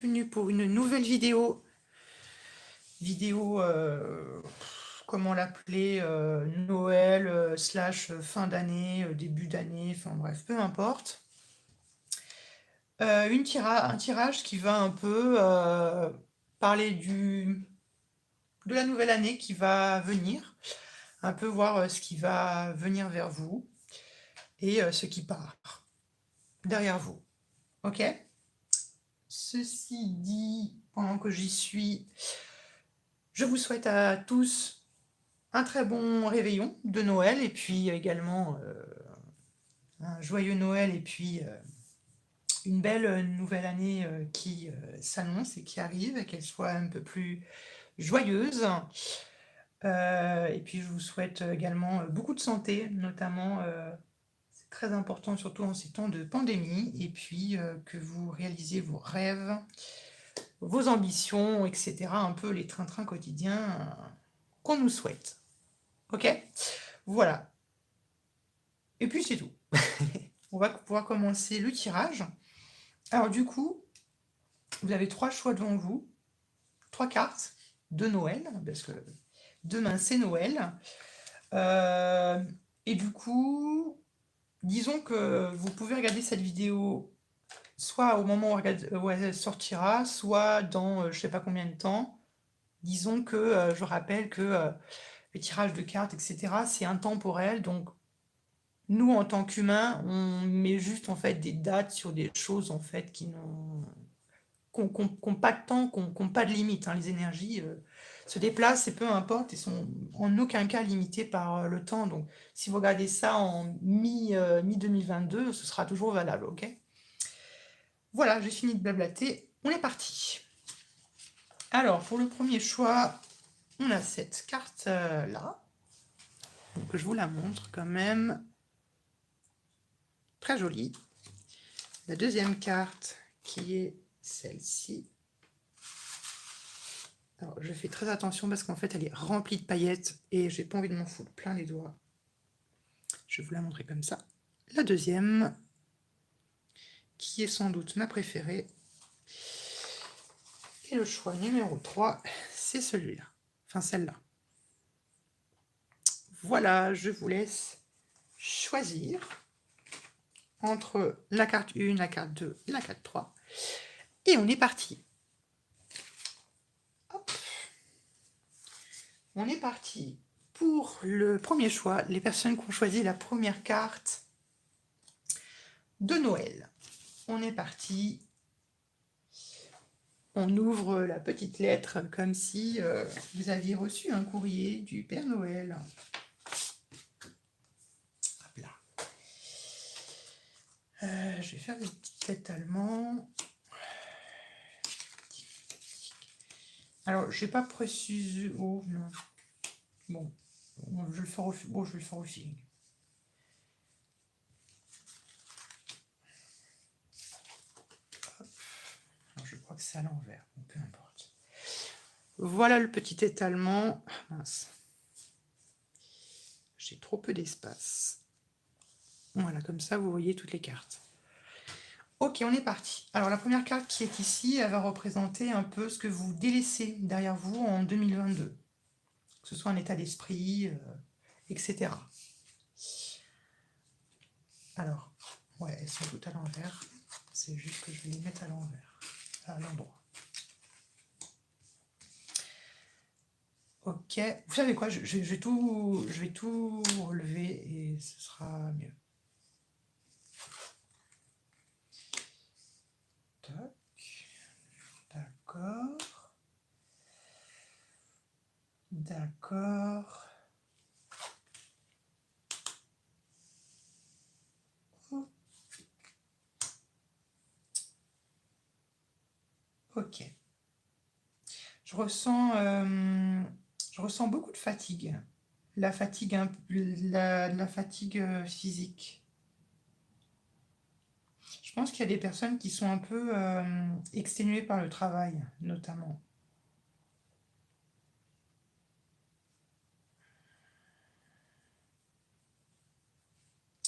Bienvenue pour une nouvelle vidéo. Comment l'appeler, Noël, slash fin d'année, début d'année, enfin bref, peu importe. Un tirage qui va un peu parler de la nouvelle année qui va venir, un peu voir ce qui va venir vers vous et ce qui part derrière vous. Ok? Ceci dit, pendant que j'y suis, je vous souhaite à tous un très bon réveillon de Noël et puis également un joyeux Noël et puis une belle nouvelle année qui s'annonce et qui arrive et qu'elle soit un peu plus joyeuse. Et puis je vous souhaite également beaucoup de santé, notamment c'est très important surtout en ces temps de pandémie et puis que vous réalisez vos rêves, vos ambitions, etc. Un peu les train-train quotidiens qu'on nous souhaite. Ok? Voilà. Et puis c'est tout. On va pouvoir commencer le tirage. Alors du coup, vous avez 3 choix devant vous, 3 cartes de Noël, parce que demain c'est Noël. Euh, et du coup, disons que vous pouvez regarder cette vidéo soit au moment où elle sortira, soit dans je sais pas combien de temps. Disons que je rappelle que le tirage de cartes, etc., c'est intemporel, donc nous, en tant qu'humains, on met juste en fait des dates sur des choses en fait qui n'ont pas de temps, qui n'ont pas de limite, hein. Les énergies se déplacent et peu importe, et sont en aucun cas limitées par le temps. Donc, si vous regardez ça en mi 2022, ce sera toujours valable, ok? Voilà, j'ai fini de blablater. On est parti. Alors, pour le premier choix, on a cette carte-là. Donc, je vous la montre quand même. Très jolie. La deuxième carte, qui est celle-ci. Alors, je fais très attention parce qu'en fait, elle est remplie de paillettes et j'ai pas envie de m'en foutre plein les doigts. Je vais vous la montrer comme ça. La deuxième, qui est sans doute ma préférée. Et le choix numéro 3, c'est celui-là. Enfin, celle-là. Voilà, je vous laisse choisir entre la carte 1, la carte 2 et la carte 3. Et on est parti. Hop. On est parti pour le premier choix. Les personnes qui ont choisi la première carte de Noël. On est parti. On ouvre la petite lettre comme si vous aviez reçu un courrier du Père Noël. Hop là. Je vais faire le petit étalement. Alors, je n'ai pas précisé. Oh non. Bon, je vais le faire au feeling. Alors, je crois que c'est à l'envers, bon, peu importe. Voilà le petit étalement. Ah, mince. J'ai trop peu d'espace. Voilà, comme ça, vous voyez toutes les cartes. Ok, on est parti. Alors, la première carte qui est ici, elle va représenter un peu ce que vous délaissez derrière vous en 2022. Que ce soit un état d'esprit, etc. Alors, ouais, elles sont toutes à l'envers. C'est juste que je vais les mettre à l'envers, à l'endroit. Ok, vous savez quoi, je vais tout relever et ce sera mieux. Tac. D'accord. D'accord. Ok. Je ressens beaucoup de fatigue. La fatigue, la fatigue physique. Je pense qu'il y a des personnes qui sont un peu exténuées par le travail, notamment.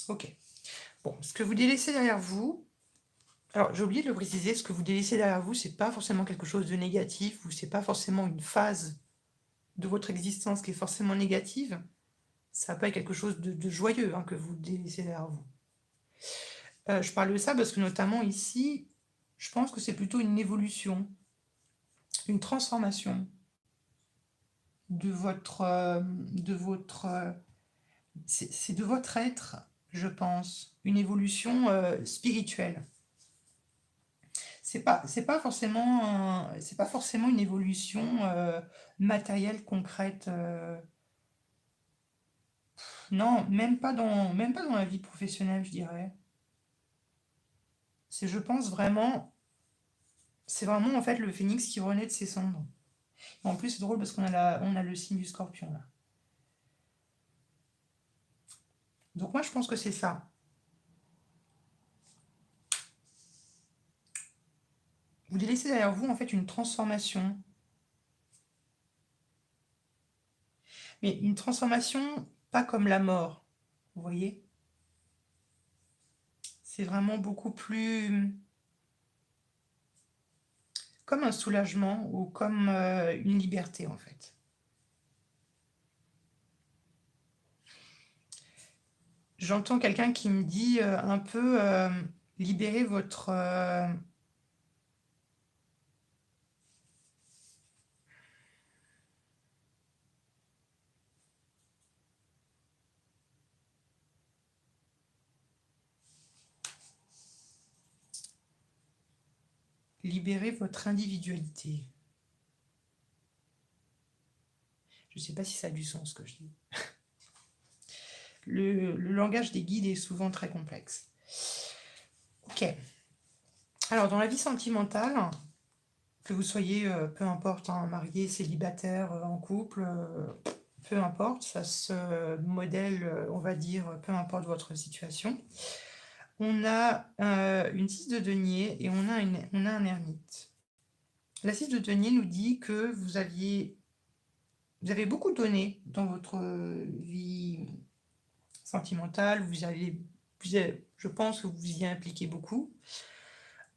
Ok. Bon, ce que vous délaissez derrière vous, Alors, j'ai oublié de le préciser, ce que vous délaissez derrière vous, c'est pas forcément quelque chose de négatif, ou c'est pas forcément une phase de votre existence qui est forcément négative. Ça peut être quelque chose de joyeux, hein, que vous délaissez derrière vous. Je parle de ça parce que notamment ici, je pense que c'est plutôt une évolution, une transformation de votre, c'est de votre être, je pense, une évolution spirituelle. C'est pas forcément une évolution matérielle concrète. Non, même pas dans la vie professionnelle, je dirais. Je pense vraiment, c'est vraiment en fait le phénix qui renaît de ses cendres. En plus, c'est drôle parce on a le signe du Scorpion là. Donc moi, je pense que c'est ça. Vous laissez derrière vous en fait une transformation, mais une transformation pas comme la mort. Vous voyez? C'est vraiment beaucoup plus comme un soulagement ou comme une liberté en fait. J'entends quelqu'un qui me dit un peu libérer libérer votre individualité. Je ne sais pas si ça a du sens ce que je dis. Le langage des guides est souvent très complexe. Ok. Alors dans la vie sentimentale, que vous soyez, peu importe, hein, marié, célibataire, en couple, peu importe, ça se modèle, on va dire, peu importe votre situation. On a une 6 de denier et on a un ermite. La 6 de denier nous dit que vous avez beaucoup donné dans votre vie sentimentale, je pense que vous vous y impliquez beaucoup.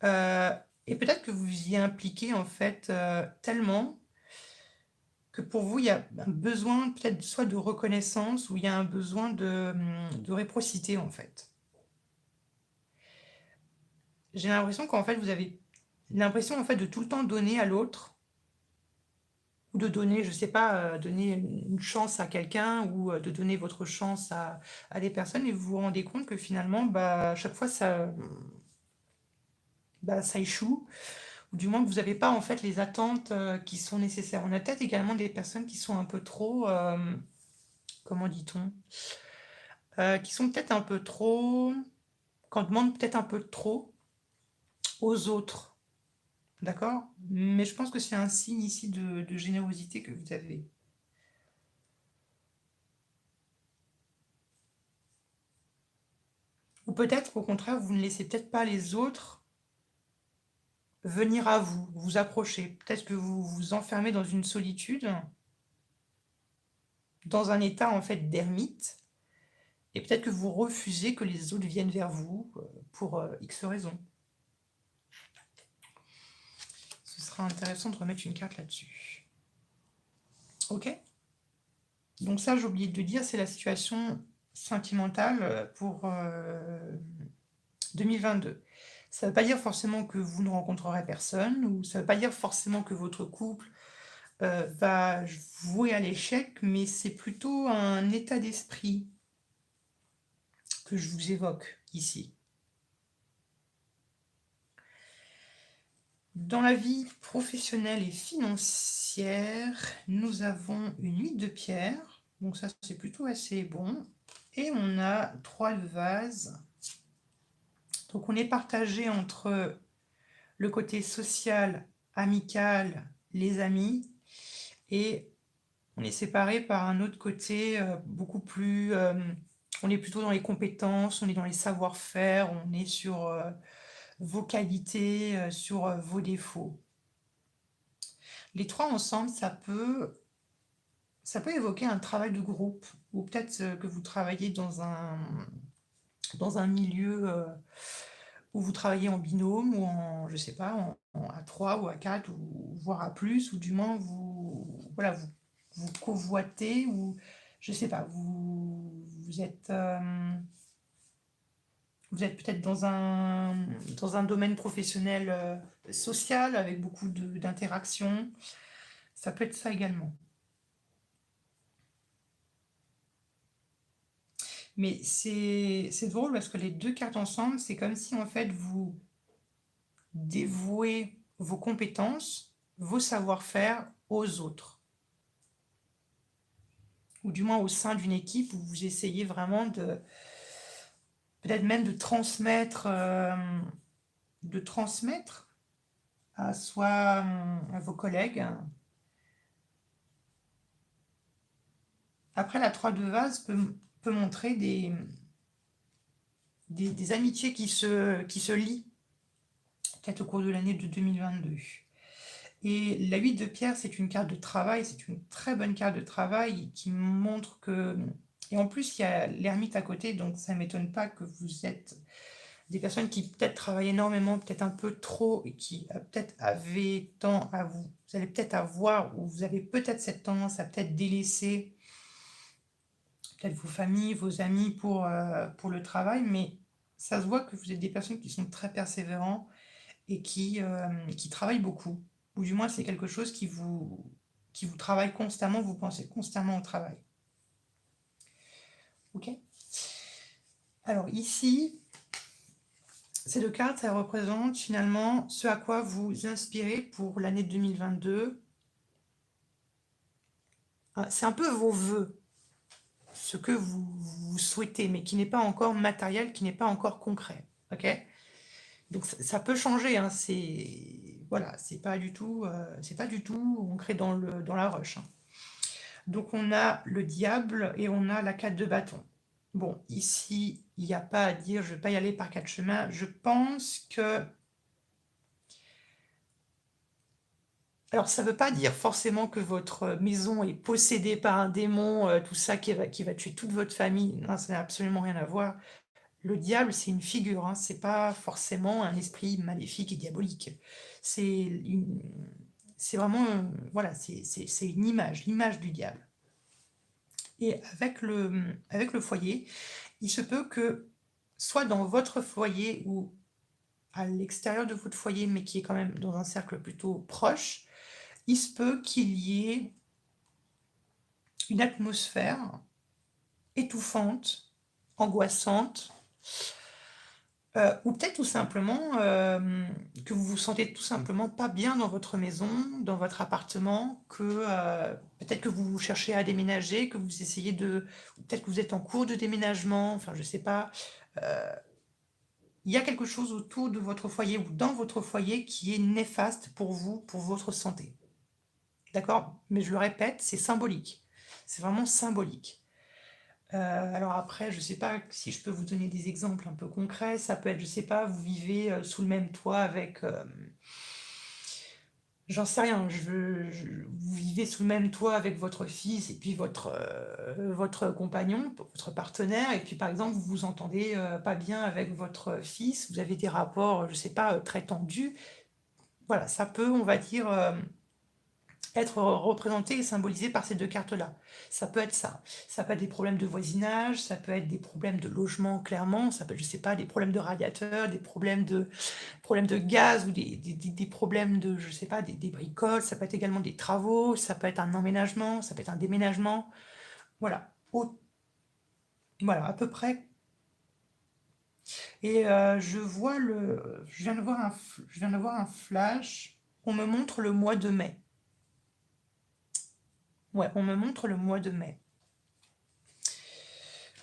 Euh, et peut-être que vous vous y impliquez en fait tellement que pour vous, il y a un besoin peut-être soit de reconnaissance ou il y a un besoin de réciprocité en fait. J'ai l'impression qu'en fait, vous avez l'impression en fait de tout le temps donner à l'autre ou de donner, je sais pas, donner une chance à quelqu'un ou de donner votre chance à des personnes et vous vous rendez compte que finalement, bah, à chaque fois, ça échoue ou du moins que vous n'avez pas en fait les attentes qui sont nécessaires. On a peut-être également des personnes qui sont un peu trop, comment dit-on, qui sont peut-être un peu trop, qu'on demande peut-être un peu trop aux autres, d'accord? Mais je pense que c'est un signe ici de générosité que vous avez. Ou peut-être qu'au contraire, vous ne laissez peut-être pas les autres venir à vous, vous approcher. Peut-être que vous vous enfermez dans une solitude, dans un état en fait d'ermite, et peut-être que vous refusez que les autres viennent vers vous pour X raisons. Ce sera intéressant de remettre une carte là-dessus. Ok? Donc ça, j'ai oublié de dire, c'est la situation sentimentale pour 2022. Ça ne veut pas dire forcément que vous ne rencontrerez personne, ou ça ne veut pas dire forcément que votre couple va vouer à l'échec, mais c'est plutôt un état d'esprit que je vous évoque ici. Dans la vie professionnelle et financière, nous avons une 8 de pierre, donc ça c'est plutôt assez bon. Et on a 3 de vase. Donc on est partagé entre le côté social, amical, les amis, et on est séparé par un autre côté beaucoup plus... on est plutôt dans les compétences, on est dans les savoir-faire, on est sur vos qualités, sur vos défauts. Les trois ensemble, ça peut évoquer un travail de groupe, ou peut-être que vous travaillez dans un milieu ou vous travaillez en binôme ou en, je sais pas, à 3 ou à 4 ou voire à plus, ou du moins voilà, vous convoitez ou je sais pas, vous êtes peut-être dans un domaine professionnel social avec beaucoup d'interactions. Ça peut être ça également. Mais c'est drôle parce que les deux cartes ensemble, c'est comme si en fait vous dévouez vos compétences, vos savoir-faire aux autres. Ou du moins au sein d'une équipe où vous essayez vraiment de, peut-être même de transmettre à soit à vos collègues. Après, la 3 de vase peut montrer des amitiés qui se lient, peut-être au cours de l'année de 2022. Et la 8 de pierre, c'est une carte de travail, c'est une très bonne carte de travail qui montre que... Et en plus, il y a l'ermite à côté, donc ça ne m'étonne pas que vous êtes des personnes qui peut-être travaillent énormément, peut-être un peu trop, et qui peut-être avaient tant à vous. Vous allez peut-être avoir, ou vous avez peut-être cette tendance à peut-être délaisser peut-être vos familles, vos amis pour le travail, mais ça se voit que vous êtes des personnes qui sont très persévérants et qui travaillent beaucoup. Ou du moins, c'est quelque chose qui vous travaille constamment, vous pensez constamment au travail. Ok. Alors ici, ces deux cartes, ça représente finalement ce à quoi vous inspirez pour l'année 2022. C'est un peu vos vœux, ce que vous souhaitez, mais qui n'est pas encore matériel, qui n'est pas encore concret. Ok. Donc ça peut changer, hein, c'est voilà, c'est pas du tout ancré dans la rush, hein. Donc on a le diable et on a la 4 de bâton. Bon, ici, il n'y a pas à dire, je ne vais pas y aller par quatre chemins. Je pense que... Alors, ça ne veut pas dire forcément que votre maison est possédée par un démon, tout ça qui va tuer toute votre famille. Non, ça n'a absolument rien à voir. Le diable, c'est une figure, hein, c'est pas forcément un esprit maléfique et diabolique. C'est une- c'est vraiment, voilà, c'est une image, l'image du diable. Et avec le foyer, il se peut que, soit dans votre foyer ou à l'extérieur de votre foyer, mais qui est quand même dans un cercle plutôt proche, il se peut qu'il y ait une atmosphère étouffante, angoissante, ou peut-être tout simplement que vous vous sentez tout simplement pas bien dans votre maison, dans votre appartement, que peut-être que vous cherchez à déménager, que vous essayez peut-être que vous êtes en cours de déménagement, enfin je sais pas. Euh, il y a quelque chose autour de votre foyer ou dans votre foyer qui est néfaste pour vous, pour votre santé. D'accord? Mais je le répète, c'est symbolique. C'est vraiment symbolique. Alors après, je ne sais pas si je peux vous donner des exemples un peu concrets. Ça peut être, je ne sais pas, vous vivez sous le même toit avec... j'en sais rien, vous vivez sous le même toit avec votre fils et puis votre compagnon, votre partenaire, et puis par exemple, vous vous entendez pas bien avec votre fils, vous avez des rapports, je ne sais pas, très tendus. Voilà, ça peut, on va dire, être représenté et symbolisé par ces deux cartes-là. Ça peut être ça. Ça peut être des problèmes de voisinage, ça peut être des problèmes de logement, clairement, ça peut être, je sais pas, des problèmes de radiateur, problèmes de gaz ou des problèmes de, je sais pas, des bricoles, ça peut être également des travaux, ça peut être un emménagement, ça peut être un déménagement. Voilà. Voilà, à peu près. Et je viens de voir je viens de voir un flash. On me montre le mois de mai. Ouais, on me montre le mois de mai.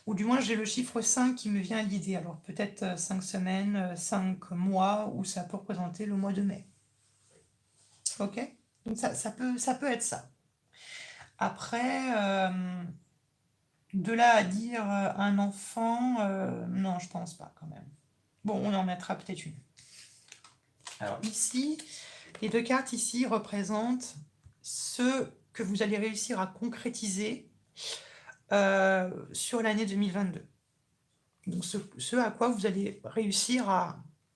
Ou du moins, j'ai le chiffre 5 qui me vient à l'idée. Alors peut-être 5 semaines, 5 mois, où ça peut représenter le mois de mai. Ok? Donc ça peut être ça. Après, de là à dire un enfant, non, je pense pas quand même. Bon, on en mettra peut-être une. Alors ici, les deux cartes ici représentent ce que vous allez réussir à concrétiser sur l'année 2022. Donc ce à quoi vous allez réussir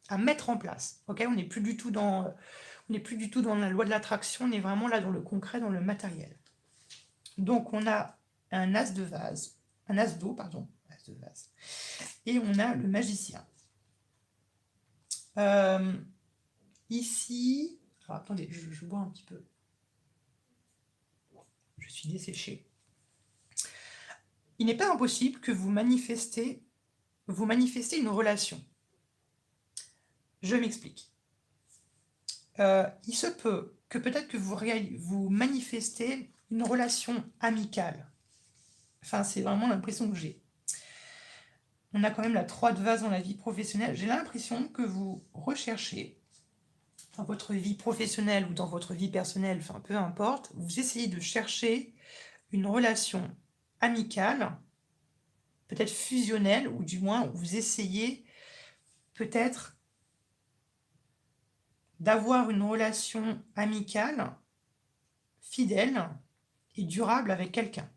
à mettre en place. Ok, on n'est plus du tout dans, la loi de l'attraction, on est vraiment là dans le concret, dans le matériel. Donc on a un as de vase, un as d'eau, pardon, as de vase, et on a le magicien. Ici, alors attendez, je bois un petit peu. Je suis desséchée. Il n'est pas impossible que vous manifestez une relation. Je m'explique. Il se peut que peut-être que vous manifestez une relation amicale. Enfin, c'est vraiment l'impression que j'ai. On a quand même la 3 de vase dans la vie professionnelle. J'ai l'impression que vous recherchez, dans votre vie professionnelle ou dans votre vie personnelle, enfin peu importe, vous essayez de chercher une relation amicale, peut-être fusionnelle, ou du moins vous essayez peut-être d'avoir une relation amicale, fidèle et durable avec quelqu'un.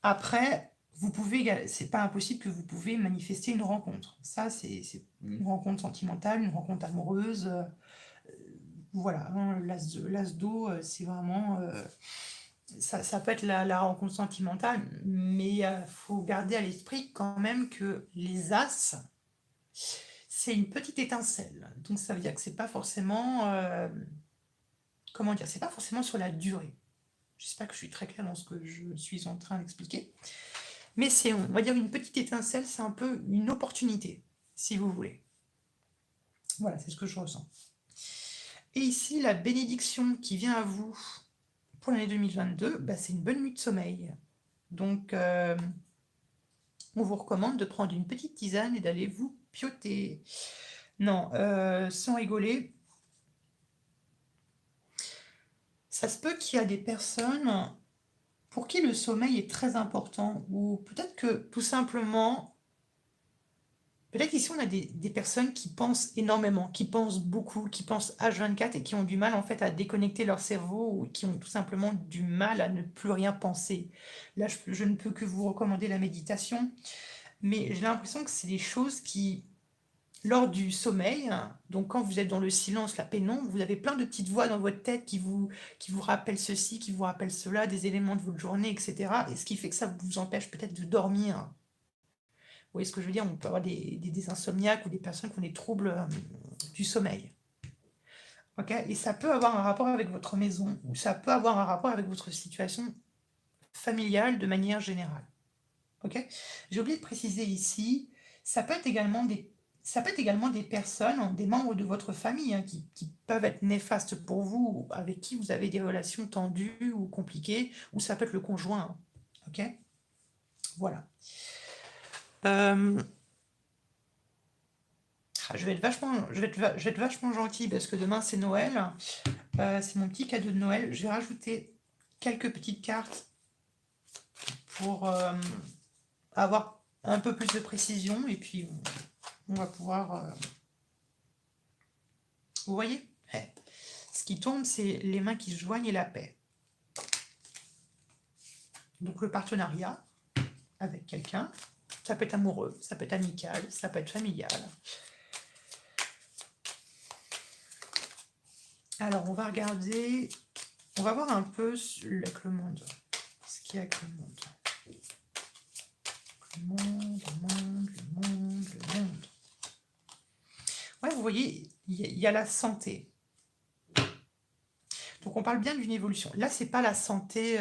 Après, c'est pas impossible que vous pouvez manifester une rencontre. Ça, c'est une rencontre sentimentale, une rencontre amoureuse. Voilà, hein, l'as d'eau, c'est vraiment... ça peut être la rencontre sentimentale, mais il faut garder à l'esprit quand même que les as, c'est une petite étincelle. Donc ça veut dire que c'est pas forcément... comment dire? C'est pas forcément sur la durée. J'espère que je suis très claire dans ce que je suis en train d'expliquer. Mais c'est, on va dire, une petite étincelle, c'est un peu une opportunité, si vous voulez. Voilà, c'est ce que je ressens. Et ici, la bénédiction qui vient à vous pour l'année 2022, bah, c'est une bonne nuit de sommeil. Donc, on vous recommande de prendre une petite tisane et d'aller vous pioter. Non, sans rigoler, ça se peut qu'il y a des personnes pour qui le sommeil est très important, ou peut-être que tout simplement, peut-être qu'ici on a des personnes qui pensent énormément, qui pensent beaucoup, qui pensent H24 et qui ont du mal en fait à déconnecter leur cerveau ou qui ont tout simplement du mal à ne plus rien penser. Là, je ne peux que vous recommander la méditation, mais j'ai l'impression que c'est des choses qui, lors du sommeil, hein, donc quand vous êtes dans le silence, la pénombre, vous avez plein de petites voix dans votre tête qui vous rappellent ceci, qui vous rappellent cela, des éléments de votre journée, etc. Et ce qui fait que ça vous empêche peut-être de dormir. Vous voyez ce que je veux dire? On peut avoir des insomniaques ou des personnes qui ont des troubles du sommeil. Ok, et ça peut avoir un rapport avec votre maison, ou ça peut avoir un rapport avec votre situation familiale de manière générale. Ok, j'ai oublié de préciser ici, ça peut être également des personnes, des membres de votre famille, hein, qui peuvent être néfastes pour vous, ou avec qui vous avez des relations tendues ou compliquées, ou ça peut être le conjoint. Hein. Ok, voilà. Je vais être vachement gentille parce que demain c'est Noël. C'est mon petit cadeau de Noël. Je vais rajouter quelques petites cartes pour avoir un peu plus de précision et puis on va pouvoir... Vous voyez? Ce qui tombe, c'est les mains qui se joignent et la paix. Donc le partenariat avec quelqu'un, ça peut être amoureux, ça peut être amical, ça peut être familial. Alors on va regarder, on va voir un peu avec le monde. Ce qu'il y a avec le monde. Le monde. Ouais, vous voyez, il y a la santé. Donc on parle bien d'une évolution. Là, c'est pas la santé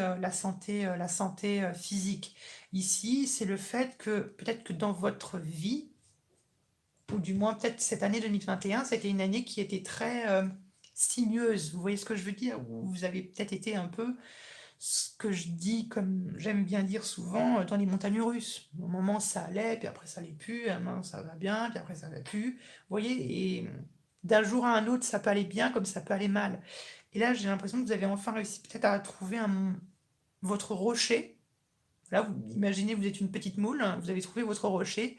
physique. Ici, c'est le fait que peut-être que dans votre vie, ou du moins peut-être cette année 2021, c'était une année qui était très sinueuse. Vous voyez ce que je veux dire? Où vous avez peut-être été un peu ce que je dis, comme j'aime bien dire souvent, dans les montagnes russes. Au moment ça allait, puis après ça allait plus, à un moment ça va bien, puis après ça va plus. Vous voyez, et d'un jour à un autre, ça peut aller bien comme ça peut aller mal. Et là, j'ai l'impression que vous avez enfin réussi peut-être à trouver votre rocher. Là, vous imaginez, vous êtes une petite moule, hein, vous avez trouvé votre rocher,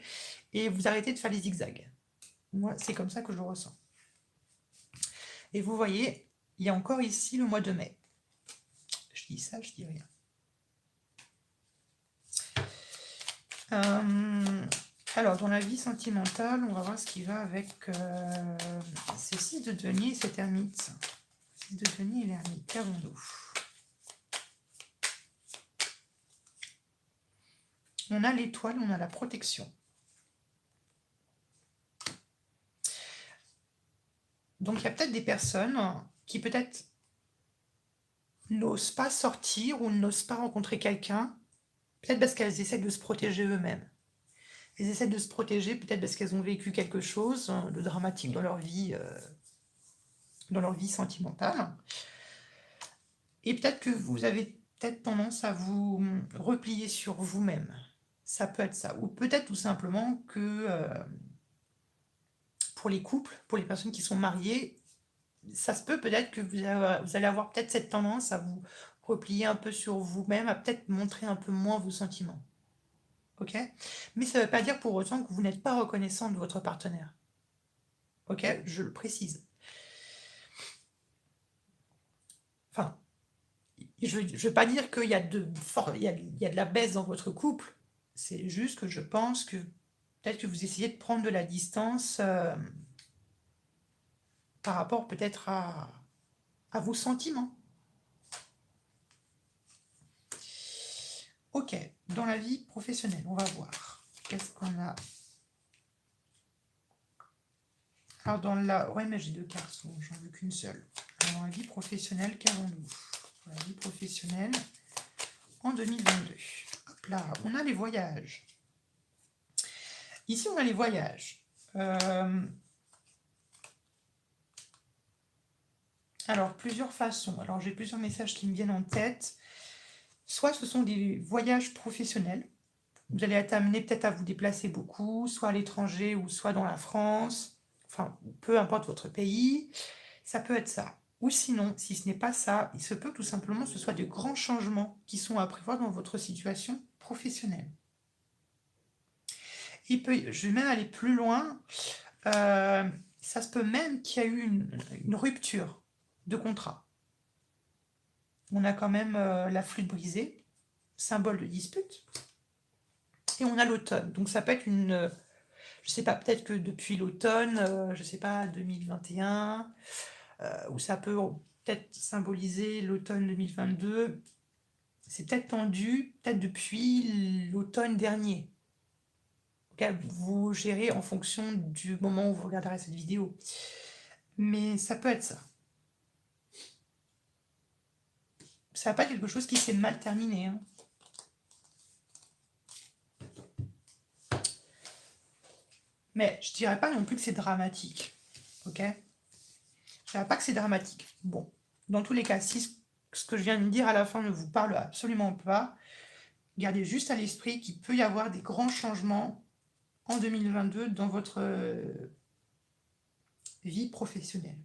et vous arrêtez de faire les zigzags. Moi, c'est comme ça que je le ressens. Et vous voyez, il y a encore ici le mois de mai. Je dis ça, je dis rien. Alors, dans la vie sentimentale, on va voir ce qui va avec ces 6 de denier et cet ermite. 6 de denier et l'ermite, qu'avons-nous? On a l'étoile, on a la protection. Donc, il y a peut-être des personnes qui peut-être n'osent pas sortir ou n'osent pas rencontrer quelqu'un, peut-être parce qu'elles essaient de se protéger eux-mêmes. Elles essaient de se protéger peut-être parce qu'elles ont vécu quelque chose de dramatique dans leur vie sentimentale. Et peut-être que vous avez peut-être tendance à vous replier sur vous-même. Ça peut être ça. Ou peut-être tout simplement que pour les couples, pour les personnes qui sont mariées, ça se peut peut-être que vous allez avoir peut-être cette tendance à vous replier un peu sur vous-même, à peut-être montrer un peu moins vos sentiments. Ok? Mais ça ne veut pas dire pour autant que vous n'êtes pas reconnaissant de votre partenaire. Ok? Je le précise. Enfin, je ne veux pas dire qu'il y a il y a de la baisse dans votre couple. C'est juste que je pense que peut-être que vous essayez de prendre de la distance par rapport peut-être à vos sentiments. Ok, dans la vie professionnelle, on va voir. Qu'est-ce qu'on a? Alors dans la... Ouais, mais j'ai 2 cartes, donc j'en veux qu'une seule. Alors, dans la vie professionnelle, qu'avons-nous? Dans la vie professionnelle, en 2022. Hop là, on a les voyages. Ici, on a les voyages. Alors, plusieurs façons. Alors, j'ai plusieurs messages qui me viennent en tête. Soit ce sont des voyages professionnels. Vous allez être amené peut-être à vous déplacer beaucoup, soit à l'étranger ou soit dans la France. Enfin, peu importe votre pays. Ça peut être ça. Ou sinon, si ce n'est pas ça, il se peut tout simplement que ce soit de grands changements qui sont à prévoir dans votre situation professionnelle. Je vais même aller plus loin. Ça se peut même qu'il y a eu une rupture de contrat. On a quand même la flûte brisée, symbole de dispute. Et on a l'automne. Donc ça peut être je sais pas, peut-être que depuis l'automne, je sais pas, 2021, ou ça peut peut-être symboliser l'automne 2022. C'est peut-être tendu, peut-être depuis l'automne dernier. Vous gérez en fonction du moment où vous regarderez cette vidéo. Mais ça peut être ça. Ça n'a pas quelque chose qui s'est mal terminé. Hein. Mais je dirais pas non plus que c'est dramatique. Ok? Je dirais pas que c'est dramatique. Bon, dans tous les cas, si ce que je viens de dire à la fin ne vous parle absolument pas, gardez juste à l'esprit qu'il peut y avoir des grands changements en 2022 dans votre vie professionnelle.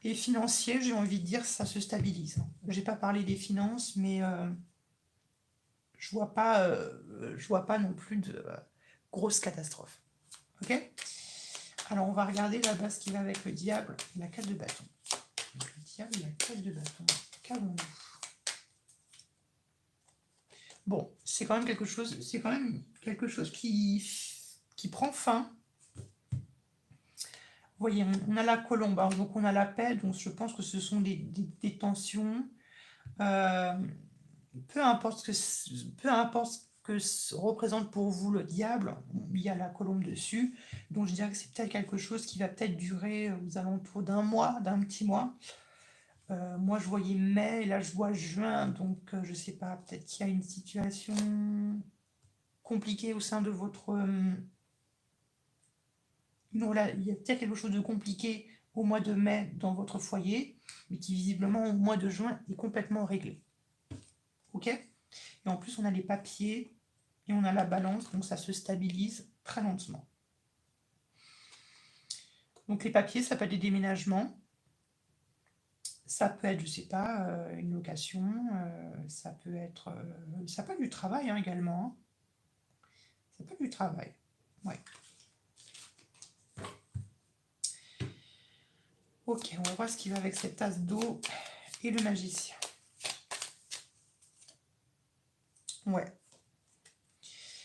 Et financier, j'ai envie de dire, ça se stabilise. J'ai pas parlé des finances, mais je vois pas non plus de grosses catastrophes. Ok? Alors on va regarder là-bas ce qui va avec le diable et la 4 de bâton. Donc, le diable et la 4 de bâton. Qu'avons-nous? Bon, c'est quand même quelque chose qui prend fin. Vous voyez, on a la colombe, hein, donc on a la paix, donc je pense que ce sont des tensions. Peu importe ce que représente pour vous le diable, il y a la colombe dessus, donc je dirais que c'est peut-être quelque chose qui va peut-être durer aux alentours d'un mois, d'un petit mois. Moi je voyais mai, et là je vois juin, donc je sais pas, peut-être qu'il y a une situation compliquée au sein de votre... non, là, il y a peut-être quelque chose de compliqué au mois de mai dans votre foyer, mais qui visiblement au mois de juin est complètement réglé. Ok? Et en plus on a les papiers et on a la balance, donc ça se stabilise très lentement. Donc les papiers, ça peut être des déménagements, ça peut être, je sais pas, une location, ça peut être du travail hein, également. Hein. Ça peut être du travail, ouais. Ok, on va voir ce qui va avec cette tasse d'eau et le magicien. Ouais.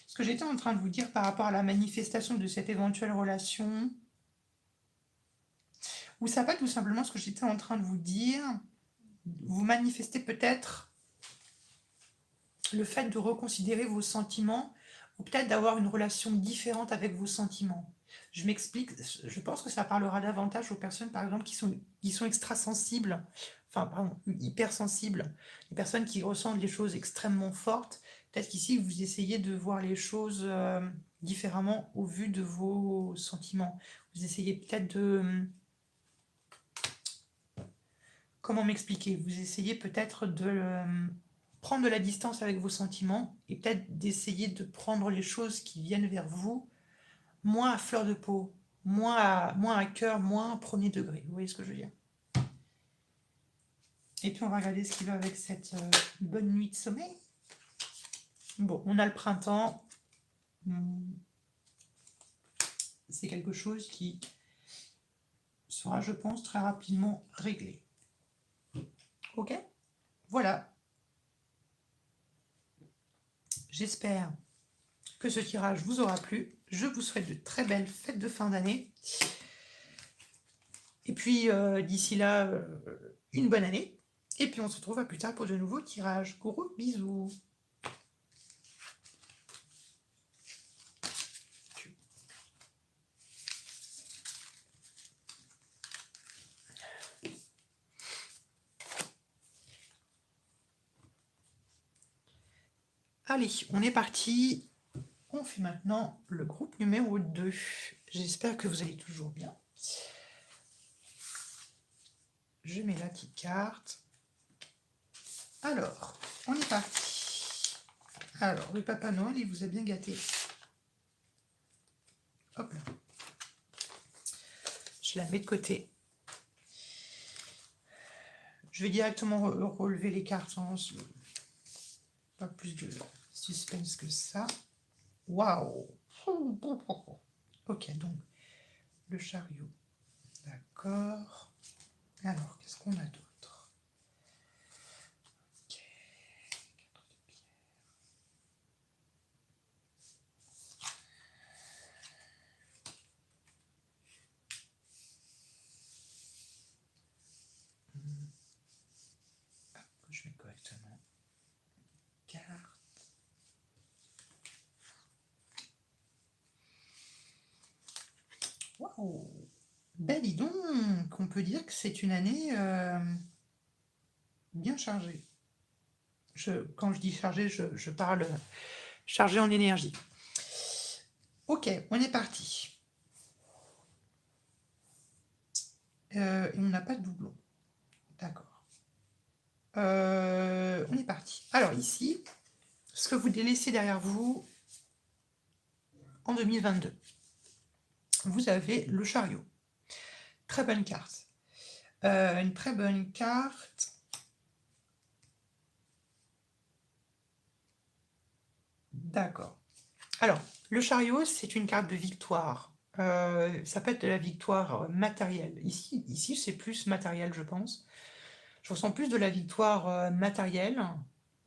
Ce que j'étais en train de vous dire par rapport à la manifestation de cette éventuelle relation, ou ça pas tout simplement ce que j'étais en train de vous dire, vous manifestez peut-être le fait de reconsidérer vos sentiments, ou peut-être d'avoir une relation différente avec vos sentiments. Je m'explique, je pense que ça parlera davantage aux personnes, par exemple, qui sont extrasensibles, enfin, pardon, hypersensibles, les personnes qui ressentent les choses extrêmement fortes. Peut-être qu'ici, vous essayez de voir les choses différemment au vu de vos sentiments. Vous essayez peut-être de... Comment m'expliquer? Vous essayez peut-être de prendre de la distance avec vos sentiments et peut-être d'essayer de prendre les choses qui viennent vers vous moins à fleur de peau, moins à cœur, moins à premier degré. Vous voyez ce que je veux dire? Et puis on va regarder ce qui va avec cette bonne nuit de sommeil. Bon, on a le printemps. C'est quelque chose qui sera, je pense, très rapidement réglé. Ok? Voilà. J'espère que ce tirage vous aura plu. Je vous souhaite de très belles fêtes de fin d'année. Et puis, d'ici là, une bonne année. Et puis, on se retrouve à plus tard pour de nouveaux tirages. Gros bisous. Allez, on est parti. On fait maintenant le groupe numéro 2. J'espère que vous allez toujours bien. Je mets la petite carte. Alors, on est parti. Alors, le Papa Noël, il vous a bien gâté. Hop là. Je la mets de côté. Je vais directement relever les cartes sans pas plus de suspense que ça. Waouh! Ok, donc le chariot. D'accord. Alors, qu'est-ce qu'on a d'autre? Ok. Hop, je mets correctement. Carte. Waouh! Ben dis donc, on peut dire que c'est une année bien chargée. Quand je dis chargée, je parle chargée en énergie. Ok, on est parti. Et on n'a pas de doublon. D'accord. On est parti. Alors ici, ce que vous laissez derrière vous en 2022, vous avez le chariot. Très bonne carte. Une très bonne carte. D'accord. Alors, le chariot, c'est une carte de victoire. Ça peut être de la victoire matérielle. Ici c'est plus matériel, je pense. Je ressens plus de la victoire matérielle.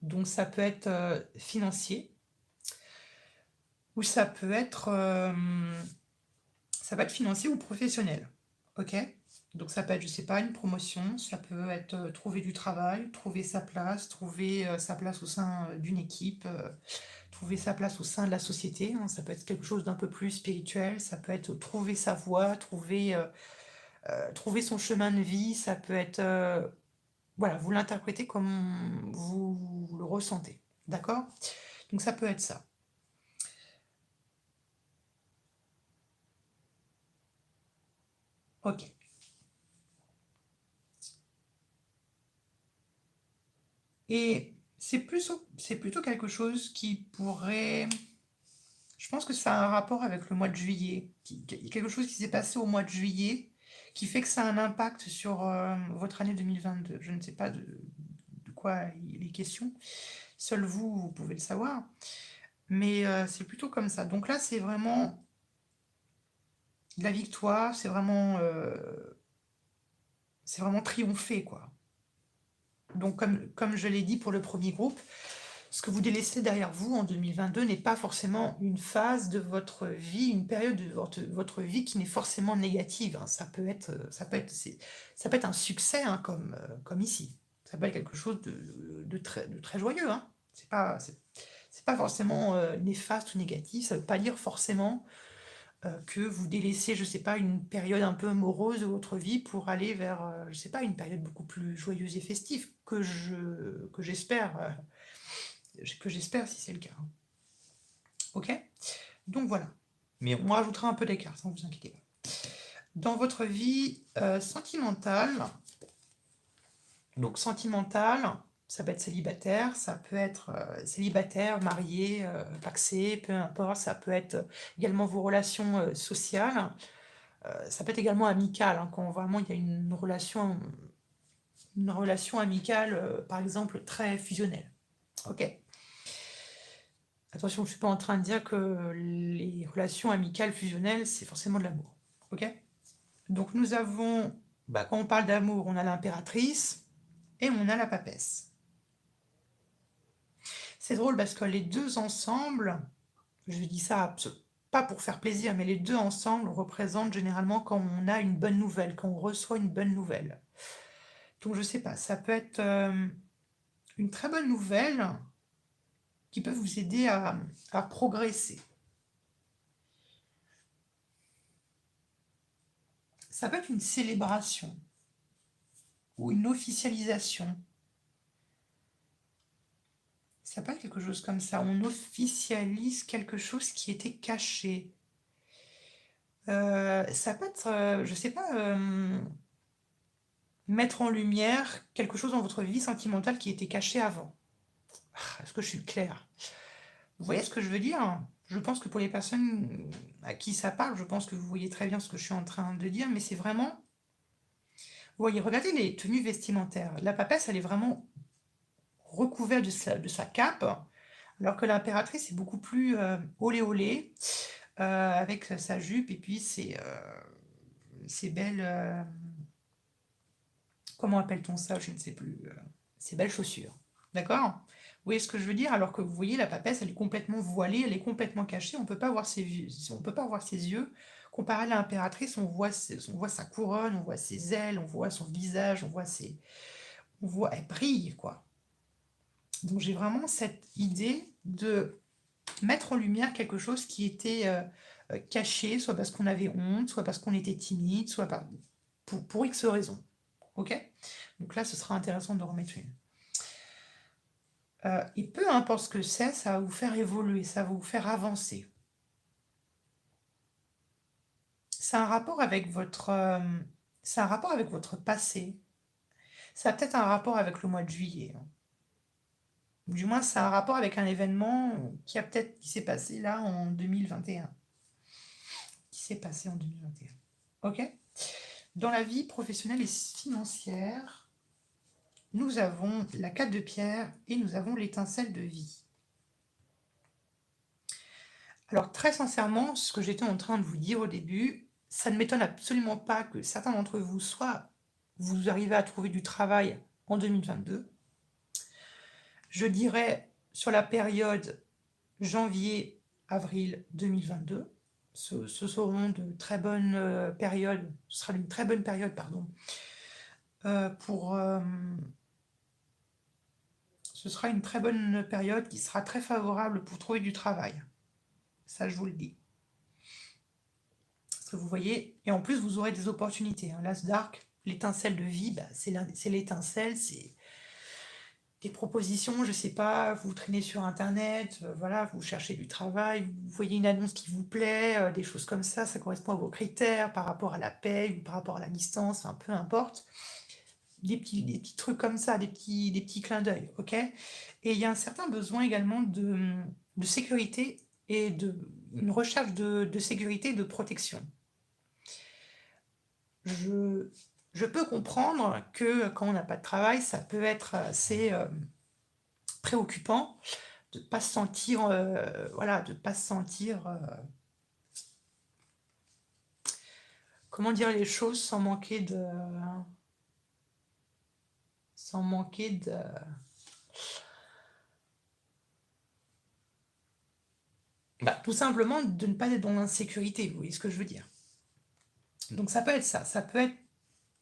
Donc, ça peut être financier. Ou ça peut être financier ou professionnel. Ok? Donc, ça peut être, je sais pas, une promotion. Ça peut être trouver du travail, trouver sa place, trouver sa place au sein d'une équipe. Trouver sa place au sein de la société, hein. Ça peut être quelque chose d'un peu plus spirituel, ça peut être trouver sa voie, trouver son chemin de vie, ça peut être... voilà, vous l'interprétez comme vous le ressentez, d'accord? Donc ça peut être ça. Ok. Et c'est plutôt quelque chose qui pourrait... Je pense que ça a un rapport avec le mois de juillet. Quelque chose qui s'est passé au mois de juillet qui fait que ça a un impact sur votre année 2022. Je ne sais pas de quoi il est question. Seul vous, vous pouvez le savoir. Mais c'est plutôt comme ça. Donc là, c'est vraiment de la victoire. C'est vraiment c'est vraiment triompher, quoi. Donc comme je l'ai dit pour le premier groupe, ce que vous délaissez derrière vous en 2022 n'est pas forcément une phase de votre vie, une période de votre vie qui n'est forcément négative, hein. Ça peut être un succès, hein, comme ici. Ça peut être quelque chose de très joyeux, hein. C'est pas forcément néfaste ou négatif. Ça veut pas dire forcément que vous délaissez, je sais pas, une période un peu morose de votre vie pour aller vers, je sais pas, une période beaucoup plus joyeuse et festive, que j'espère si c'est le cas, hein. Ok? Donc voilà. Mais on rajoutera un peu d'écart, sans vous inquiéter pas. Dans votre vie sentimentale, donc sentimentale, ça peut être célibataire, ça peut être célibataire, marié, pacsé, peu importe, ça peut être également vos relations sociales, ça peut être également amical, hein, quand vraiment il y a une relation amicale, par exemple, très fusionnelle. Ok? Attention, je ne suis pas en train de dire que les relations amicales fusionnelles, c'est forcément de l'amour. Ok? Donc nous avons, quand on parle d'amour, on a l'impératrice et on a la papesse. C'est drôle parce que les deux ensemble, je dis ça pas pour faire plaisir, mais les deux ensemble représentent généralement quand on a une bonne nouvelle, quand on reçoit une bonne nouvelle. Donc je sais pas, ça peut être une très bonne nouvelle qui peut vous aider à progresser. Ça peut être une célébration ou une officialisation. Ça peut être quelque chose comme ça. On officialise quelque chose qui était caché. Ça peut être, je sais pas, mettre en lumière quelque chose dans votre vie sentimentale qui était caché avant. Est-ce que je suis claire? Vous voyez ce que je veux dire? Je pense que pour les personnes à qui ça parle, je pense que vous voyez très bien ce que je suis en train de dire, mais c'est vraiment... Vous voyez, regardez les tenues vestimentaires. La papesse, elle est vraiment recouverte de sa cape, alors que l'impératrice est beaucoup plus olé olé, avec sa jupe et puis ses belles... comment appelle-t-on ça? Je ne sais plus. Ses belles chaussures. D'accord? Vous voyez ce que je veux dire? Alors que vous voyez, la papesse, elle est complètement voilée, elle est complètement cachée, on ne peut pas voir on peut pas voir ses yeux. Comparé à l'impératrice, on voit sa couronne, on voit ses ailes, on voit son visage, elle brille, quoi. Donc j'ai vraiment cette idée de mettre en lumière quelque chose qui était caché, soit parce qu'on avait honte, soit parce qu'on était timide, soit pour X raisons. Ok? Donc là, ce sera intéressant de remettre une. Et peu importe ce que c'est, ça va vous faire évoluer, ça va vous faire avancer. C'est un rapport avec c'est un rapport avec votre passé. Ça a peut-être un rapport avec le mois de juillet, hein. Du moins, c'est un rapport avec un événement qui s'est passé là en 2021. Qui s'est passé en 2021. Ok? Dans la vie professionnelle et financière, nous avons la 4 de pierre et nous avons l'étincelle de vie. Alors très sincèrement, ce que j'étais en train de vous dire au début, ça ne m'étonne absolument pas que certains d'entre vous, soit vous arrivez à trouver du travail en 2022, je dirais sur la période janvier-avril 2022, ce seront de très bonnes périodes, ce sera une très bonne période, pardon, ce sera une très bonne période qui sera très favorable pour trouver du travail. Ça, je vous le dis. Parce que vous voyez, et en plus, vous aurez des opportunités, hein. L'As d'Arc, l'étincelle de vie, c'est l'étincelle, c'est des propositions, je sais pas, vous traînez sur Internet, voilà, vous cherchez du travail, vous voyez une annonce qui vous plaît, des choses comme ça correspond à vos critères par rapport à la paye ou par rapport à la distance, enfin, peu importe. Des petits trucs comme ça, des petits clins d'œil, ok? Et il y a un certain besoin également de sécurité et une recherche de sécurité et de protection. Je peux comprendre que quand on n'a pas de travail, ça peut être assez préoccupant de pas se sentir, voilà, de pas se sentir, comment dire les choses sans manquer sans manquer de... tout simplement de ne pas être dans l'insécurité, vous voyez ce que je veux dire. Donc ça peut être ça, ça peut être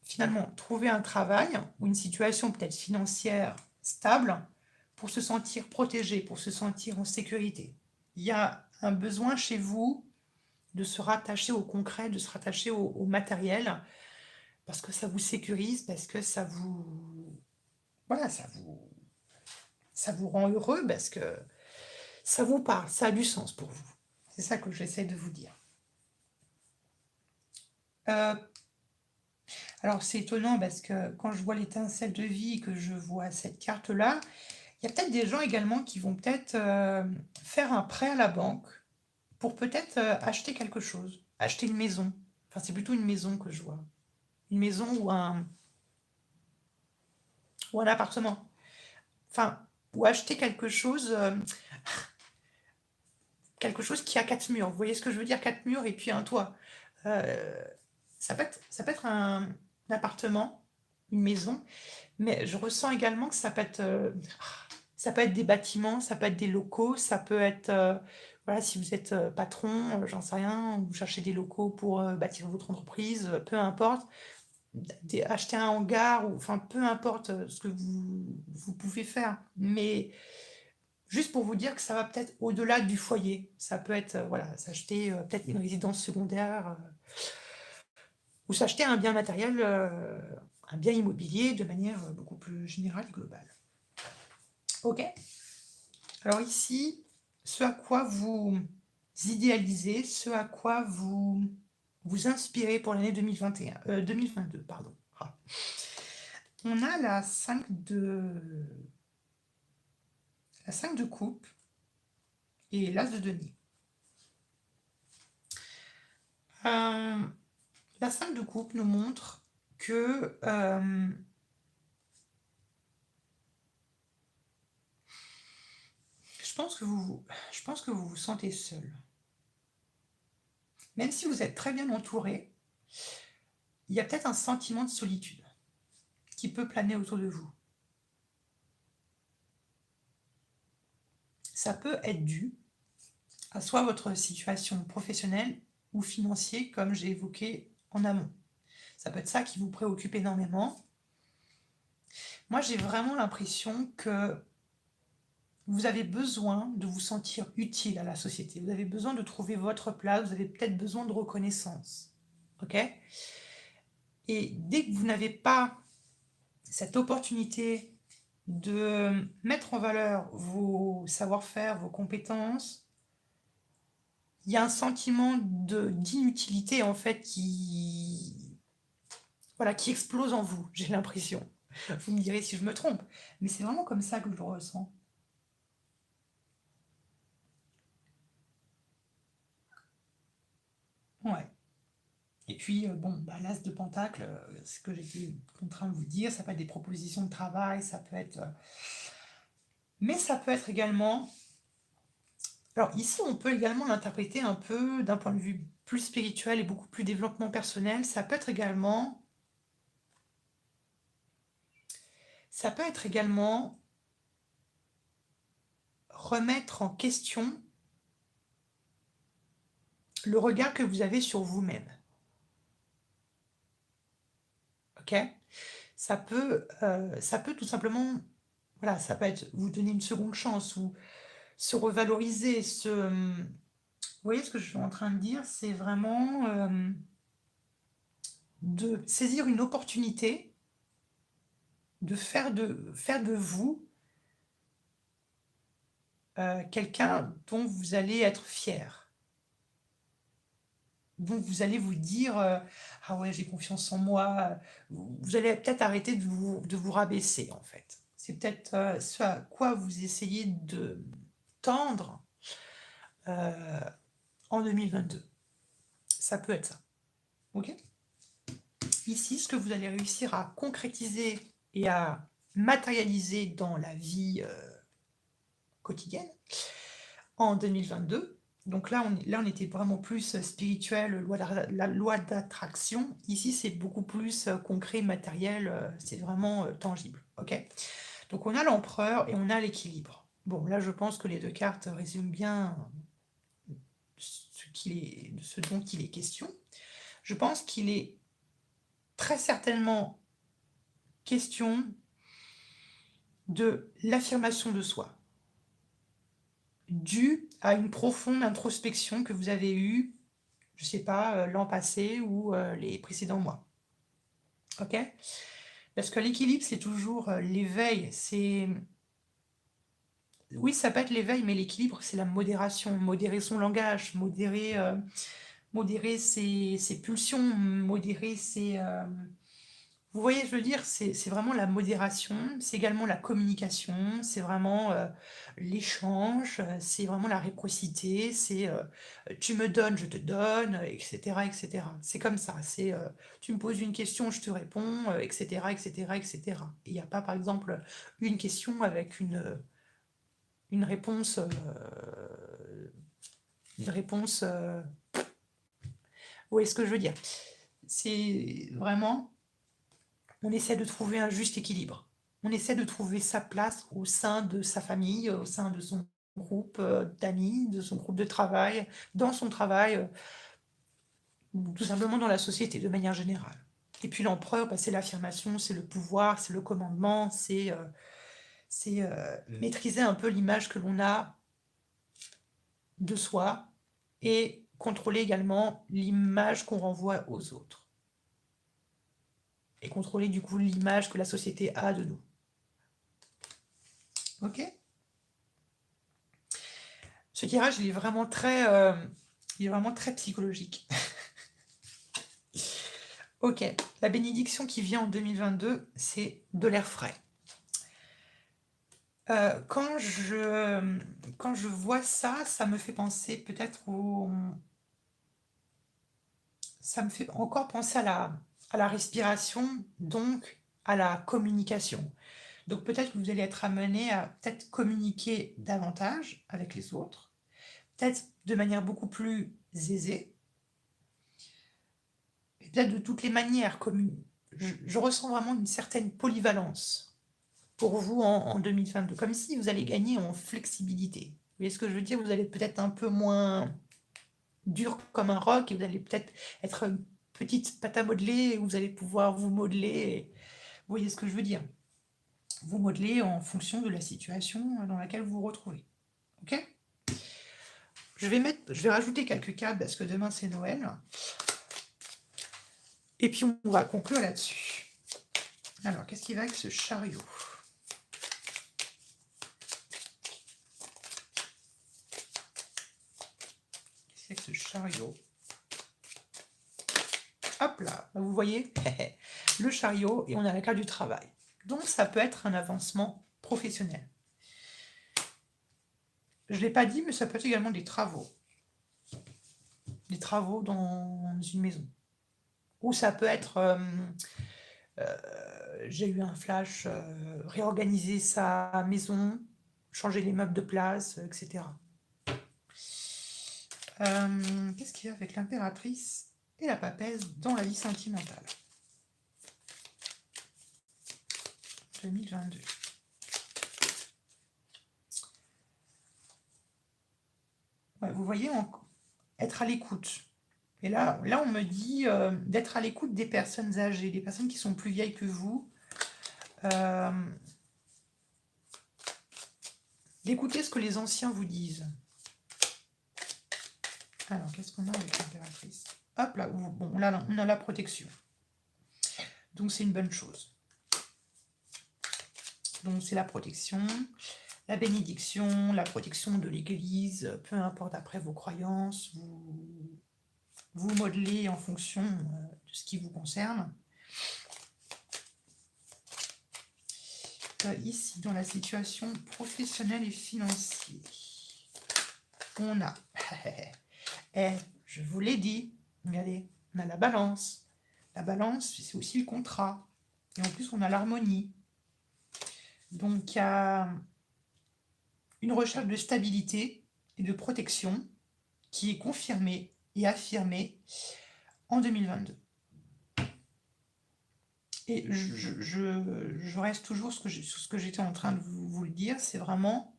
finalement trouver un travail ou une situation peut-être financière stable pour se sentir protégé, pour se sentir en sécurité. Il y a un besoin chez vous de se rattacher au concret, de se rattacher au matériel, parce que ça vous sécurise, parce que ça vous... Voilà, ça vous rend heureux, parce que ça vous parle, ça a du sens pour vous. C'est ça que j'essaie de vous dire. Alors c'est étonnant parce que quand je vois l'étincelle de vie et que je vois cette carte-là, il y a peut-être des gens également qui vont peut-être faire un prêt à la banque pour peut-être acheter quelque chose, acheter une maison. Enfin, c'est plutôt une maison que je vois. Une maison ou un appartement. Enfin, ou acheter quelque chose qui a 4 murs. Vous voyez ce que je veux dire? 4 murs et puis un toit. Euh, ça peut être un appartement, une maison, mais je ressens également que ça peut être des bâtiments, ça peut être des locaux, ça peut être, voilà, si vous êtes patron, j'en sais rien, vous cherchez des locaux pour bâtir votre entreprise, peu importe, acheter un hangar, ou enfin peu importe ce que vous pouvez faire. Mais juste pour vous dire que ça va peut-être au-delà du foyer. Ça peut être, voilà, s'acheter peut-être une résidence secondaire ou s'acheter un bien matériel, un bien immobilier de manière beaucoup plus générale et globale. Ok? Alors ici, ce à quoi vous idéalisez, ce à quoi vous inspirez pour l'année 2022, pardon. Ah. On a la 5 de coupe et l'as de denier. La 5 de coupe nous montre que je pense que vous vous sentez seul. Même si vous êtes très bien entouré, il y a peut-être un sentiment de solitude qui peut planer autour de vous. Ça peut être dû à soit votre situation professionnelle ou financière, comme j'ai évoqué en amont. Ça peut être ça qui vous préoccupe énormément. Moi, j'ai vraiment l'impression que vous avez besoin de vous sentir utile à la société. Vous avez besoin de trouver votre place. Vous avez peut-être besoin de reconnaissance. Ok? Et dès que vous n'avez pas cette opportunité de mettre en valeur vos savoir-faire, vos compétences, il y a un sentiment d'inutilité en fait voilà, qui explose en vous, j'ai l'impression. Vous me direz si je me trompe, mais c'est vraiment comme ça que je le ressens. Ouais. Et puis, bon, l'as de Pentacle, ce que j'étais en train de vous dire, ça peut être des propositions de travail, ça peut être... mais ça peut être également... Alors ici, on peut également l'interpréter un peu d'un point de vue plus spirituel et beaucoup plus développement personnel. Ça peut être également remettre en question le regard que vous avez sur vous-même. Ok? Ça peut tout simplement, voilà, ça peut être vous donner une seconde chance ou se revaloriser, vous voyez ce que je suis en train de dire, c'est vraiment de saisir une opportunité, de faire de vous quelqu'un dont vous allez être fier, dont vous allez vous dire ah ouais, j'ai confiance en moi. Vous allez peut-être arrêter de vous rabaisser en fait. C'est peut-être ce à quoi vous essayez de tendre euh, en 2022. Ça peut être ça. Ok? Ici, ce que vous allez réussir à concrétiser et à matérialiser dans la vie quotidienne en 2022. Donc là, on était vraiment plus spirituel, la loi d'attraction. Ici, c'est beaucoup plus concret, matériel, c'est vraiment tangible. OK? Donc on a l'empereur et on a l'équilibre. Bon, là, je pense que les 2 cartes résument bien ce dont il est question. Je pense qu'il est très certainement question de l'affirmation de soi, due à une profonde introspection que vous avez eue, je sais pas, l'an passé ou les précédents mois. OK? Parce que l'équilibre, c'est toujours, l'éveil, c'est oui, ça peut être l'éveil, mais l'équilibre, c'est la modération. Modérer son langage, modérer ses pulsions, modérer ses, vous voyez, je veux dire, c'est vraiment la modération, c'est également la communication, c'est vraiment, l'échange, c'est vraiment la réciprocité, c'est, tu me donnes, je te donne, et cetera et cetera. C'est comme ça, c'est, tu me poses une question, je te réponds, et cetera et cetera et cetera. Il y a pas, par exemple, une question avec une réponse, une réponse, vous voyez ce que je veux dire? C'est vraiment on essaie de trouver un juste équilibre. On essaie de trouver sa place au sein de sa famille, au sein de son groupe, d'amis, de son groupe de travail, dans son travail, ou tout simplement dans la société de manière générale. Et puis l'empereur, bah, c'est l'affirmation, c'est le pouvoir, c'est le commandement, c'est, maîtriser un peu l'image que l'on a de soi et contrôler également l'image qu'on renvoie aux autres. Et contrôler du coup l'image que la société a de nous. OK? Ce tirage, il est vraiment très psychologique. OK, la bénédiction qui vient en 2022, c'est de l'air frais. Quand je vois ça, ça me fait penser peut-être au ça me fait encore penser à la respiration, donc à la communication. Donc peut-être que vous allez être amené à peut-être communiquer davantage avec les autres, peut-être de manière beaucoup plus aisée, et peut-être de toutes les manières, je ressens vraiment une certaine polyvalence pour vous en 2022, comme si vous allez gagner en flexibilité. Vous voyez ce que je veux dire? Vous allez peut-être un peu moins dur comme un roc et vous allez peut-être être une petite pâte à modeler, et vous allez pouvoir vous modeler. Vous voyez ce que je veux dire? Vous modeler en fonction de la situation dans laquelle vous vous retrouvez. Ok? Je vais rajouter quelques cartes parce que demain c'est Noël. Et puis on va conclure là-dessus. Alors, qu'est-ce qui va avec ce chariot? Qu'est-ce qu'il y a avec ce chariot? Hop là, vous voyez le chariot et on a la carte du travail. Donc ça peut être un avancement professionnel. Je ne l'ai pas dit, mais ça peut être également des travaux. Des travaux dans une maison. Ou ça peut être, j'ai eu un flash, réorganiser sa maison, changer les meubles de place, etc. Qu'est-ce qu'il y a avec l'impératrice et la papesse dans la vie sentimentale 2022. Ouais, vous voyez, être à l'écoute. Et là, on me dit d'être à l'écoute des personnes âgées, des personnes qui sont plus vieilles que vous. D'écouter ce que les anciens vous disent. Alors, qu'est-ce qu'on a avec l'impératrice? Hop là, bon, là, on a la protection. Donc, c'est une bonne chose. Donc, c'est la protection, la bénédiction, la protection de l'Église, peu importe après vos croyances, vous modelez en fonction de ce qui vous concerne. Ici, dans la situation professionnelle et financière, on a, je vous l'ai dit, regardez, on a la balance. La balance, c'est aussi le contrat. Et en plus, on a l'harmonie. Donc, il y a une recherche de stabilité et de protection qui est confirmée et affirmée en 2022. Et je reste toujours sur ce que j'étais en train de vous le dire, c'est vraiment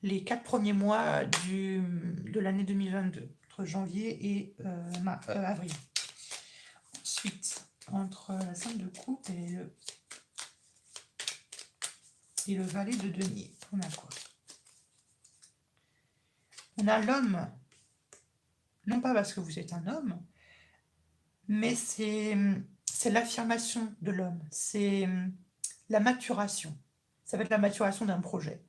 les 4 premiers mois de l'année 2022, entre janvier et avril. Ensuite, entre la 5 de coupe et le valet de denier, on a quoi? On a l'homme, non pas parce que vous êtes un homme, mais c'est l'affirmation de l'homme, c'est la maturation. Ça va être la maturation d'un projet.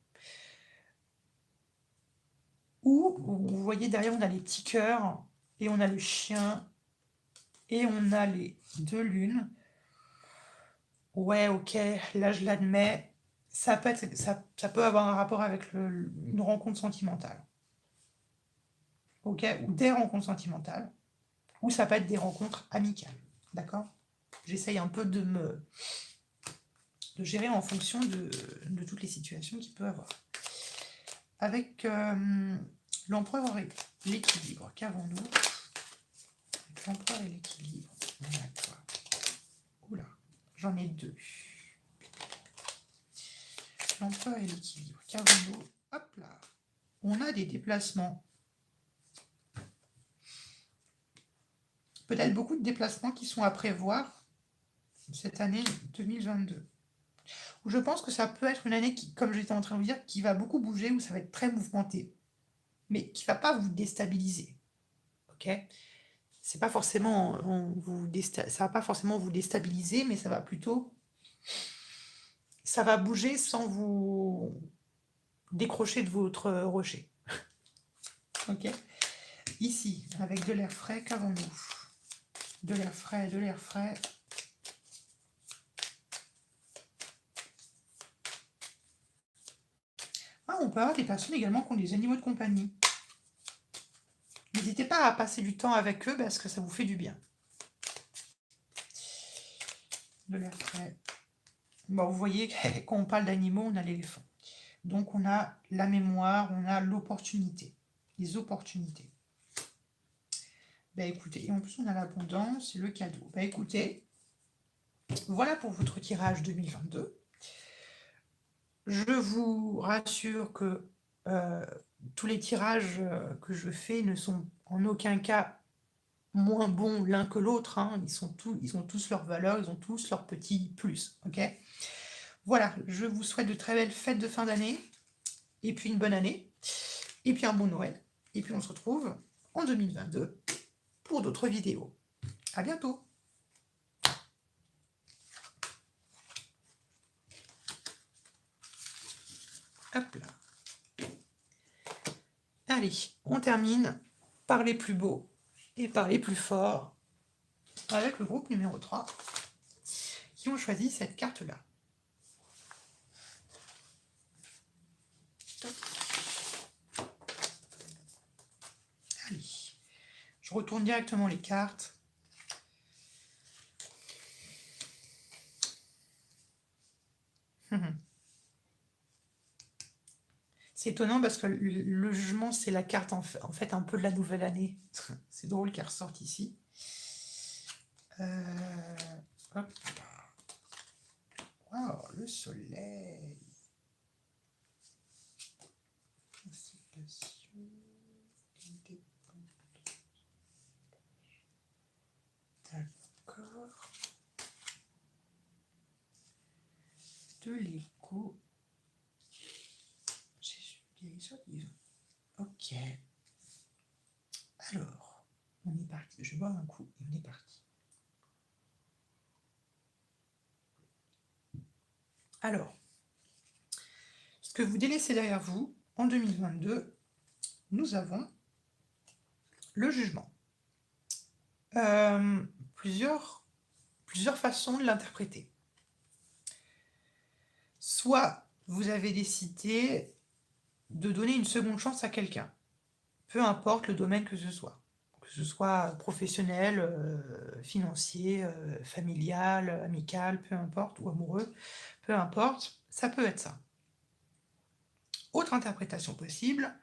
Ou, vous voyez, derrière, on a les petits cœurs, et on a le chien, et on a les 2 lunes. Ouais, ok, là, je l'admets, ça peut avoir un rapport avec une rencontre sentimentale. Ok, ou des rencontres sentimentales, ou ça peut être des rencontres amicales. D'accord? J'essaye un peu de gérer en fonction de toutes les situations qu'il peut avoir. Avec l'empereur et l'équilibre, qu'avons-nous? Avec l'empereur et l'équilibre, on a quoi? Oula, j'en ai 2. L'empereur et l'équilibre, qu'avons-nous? Hop là, on a des déplacements. Peut-être beaucoup de déplacements qui sont à prévoir cette année 2022. Je pense que ça peut être une année qui, comme j'étais en train de vous dire, qui va beaucoup bouger, où ça va être très mouvementé, mais qui ne va pas vous déstabiliser. Ok? C'est pas forcément ça va pas forcément vous déstabiliser, mais ça va plutôt, ça va bouger sans vous décrocher de votre rocher. Ok? Ici, avec de l'air frais, qu'avons-nous? De l'air frais, de l'air frais. Ah, on peut avoir des personnes également qui ont des animaux de compagnie. N'hésitez pas à passer du temps avec eux parce que ça vous fait du bien. De l'air frais. Bon, vous voyez, quand on parle d'animaux, on a l'éléphant. Donc on a la mémoire, on a l'opportunité. Les opportunités. Bah écoutez, et en plus on a l'abondance et le cadeau. Bah écoutez, voilà pour votre tirage 2022. Je vous rassure que tous les tirages que je fais ne sont en aucun cas moins bons l'un que l'autre. Hein. Ils ont tous leurs valeurs, ils ont tous leurs petits plus. Ok? Voilà, je vous souhaite de très belles fêtes de fin d'année, et puis une bonne année, et puis un bon Noël. Et puis on se retrouve en 2022 pour d'autres vidéos. À bientôt! Hop là. Allez, on termine par les plus beaux et par les plus forts avec le groupe numéro 3 qui ont choisi cette carte-là. Allez, je retourne directement les cartes. C'est étonnant parce que le jugement, c'est la carte en fait un peu de la nouvelle année. C'est drôle qu'elle ressorte ici. Hop. Wow, le soleil. D'accord. De l'écho. Ok. Alors, on est parti. Je vais boire un coup et on est parti. Alors, ce que vous délaissez derrière vous, en 2022, nous avons le jugement. Plusieurs façons de l'interpréter. Soit vous avez décidé de donner une seconde chance à quelqu'un, peu importe le domaine que ce soit professionnel, financier, familial, amical, peu importe, ou amoureux, peu importe, ça peut être ça. Autre interprétation possible,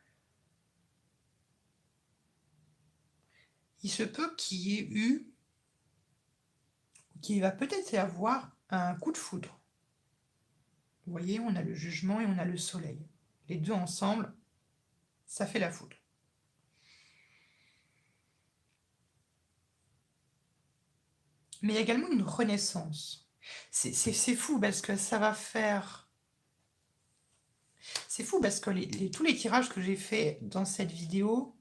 il se peut qu'il y ait eu, qu'il va peut-être y avoir un coup de foudre. Vous voyez, on a le jugement et on a le soleil. Les deux ensemble, ça fait la foudre. Mais il y a également une renaissance. C'est fou parce que ça va faire... C'est fou parce que tous les tirages que j'ai faits dans cette vidéo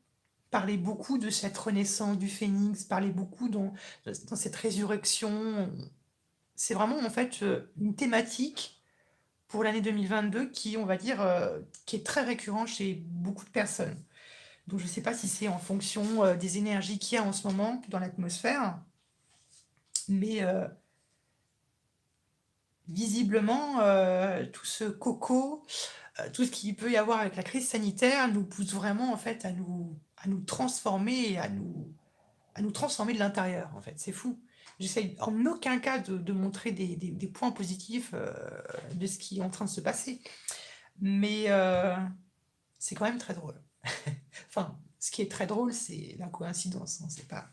parlaient beaucoup de cette renaissance du phénix, parlaient beaucoup dans cette résurrection. C'est vraiment en fait une thématique pour l'année 2022 qui, on va dire, qui est très récurrent chez beaucoup de personnes. Donc je ne sais pas si c'est en fonction des énergies qu'il y a en ce moment dans l'atmosphère, mais visiblement, tout ce coco, tout ce qu'il peut y avoir avec la crise sanitaire nous pousse vraiment en fait à nous transformer et à nous transformer de l'intérieur en fait. C'est fou. J'essaye en aucun cas de montrer des points positifs de ce qui est en train de se passer. Mais c'est quand même très drôle. Enfin, ce qui est très drôle, c'est la coïncidence, hein, c'est pas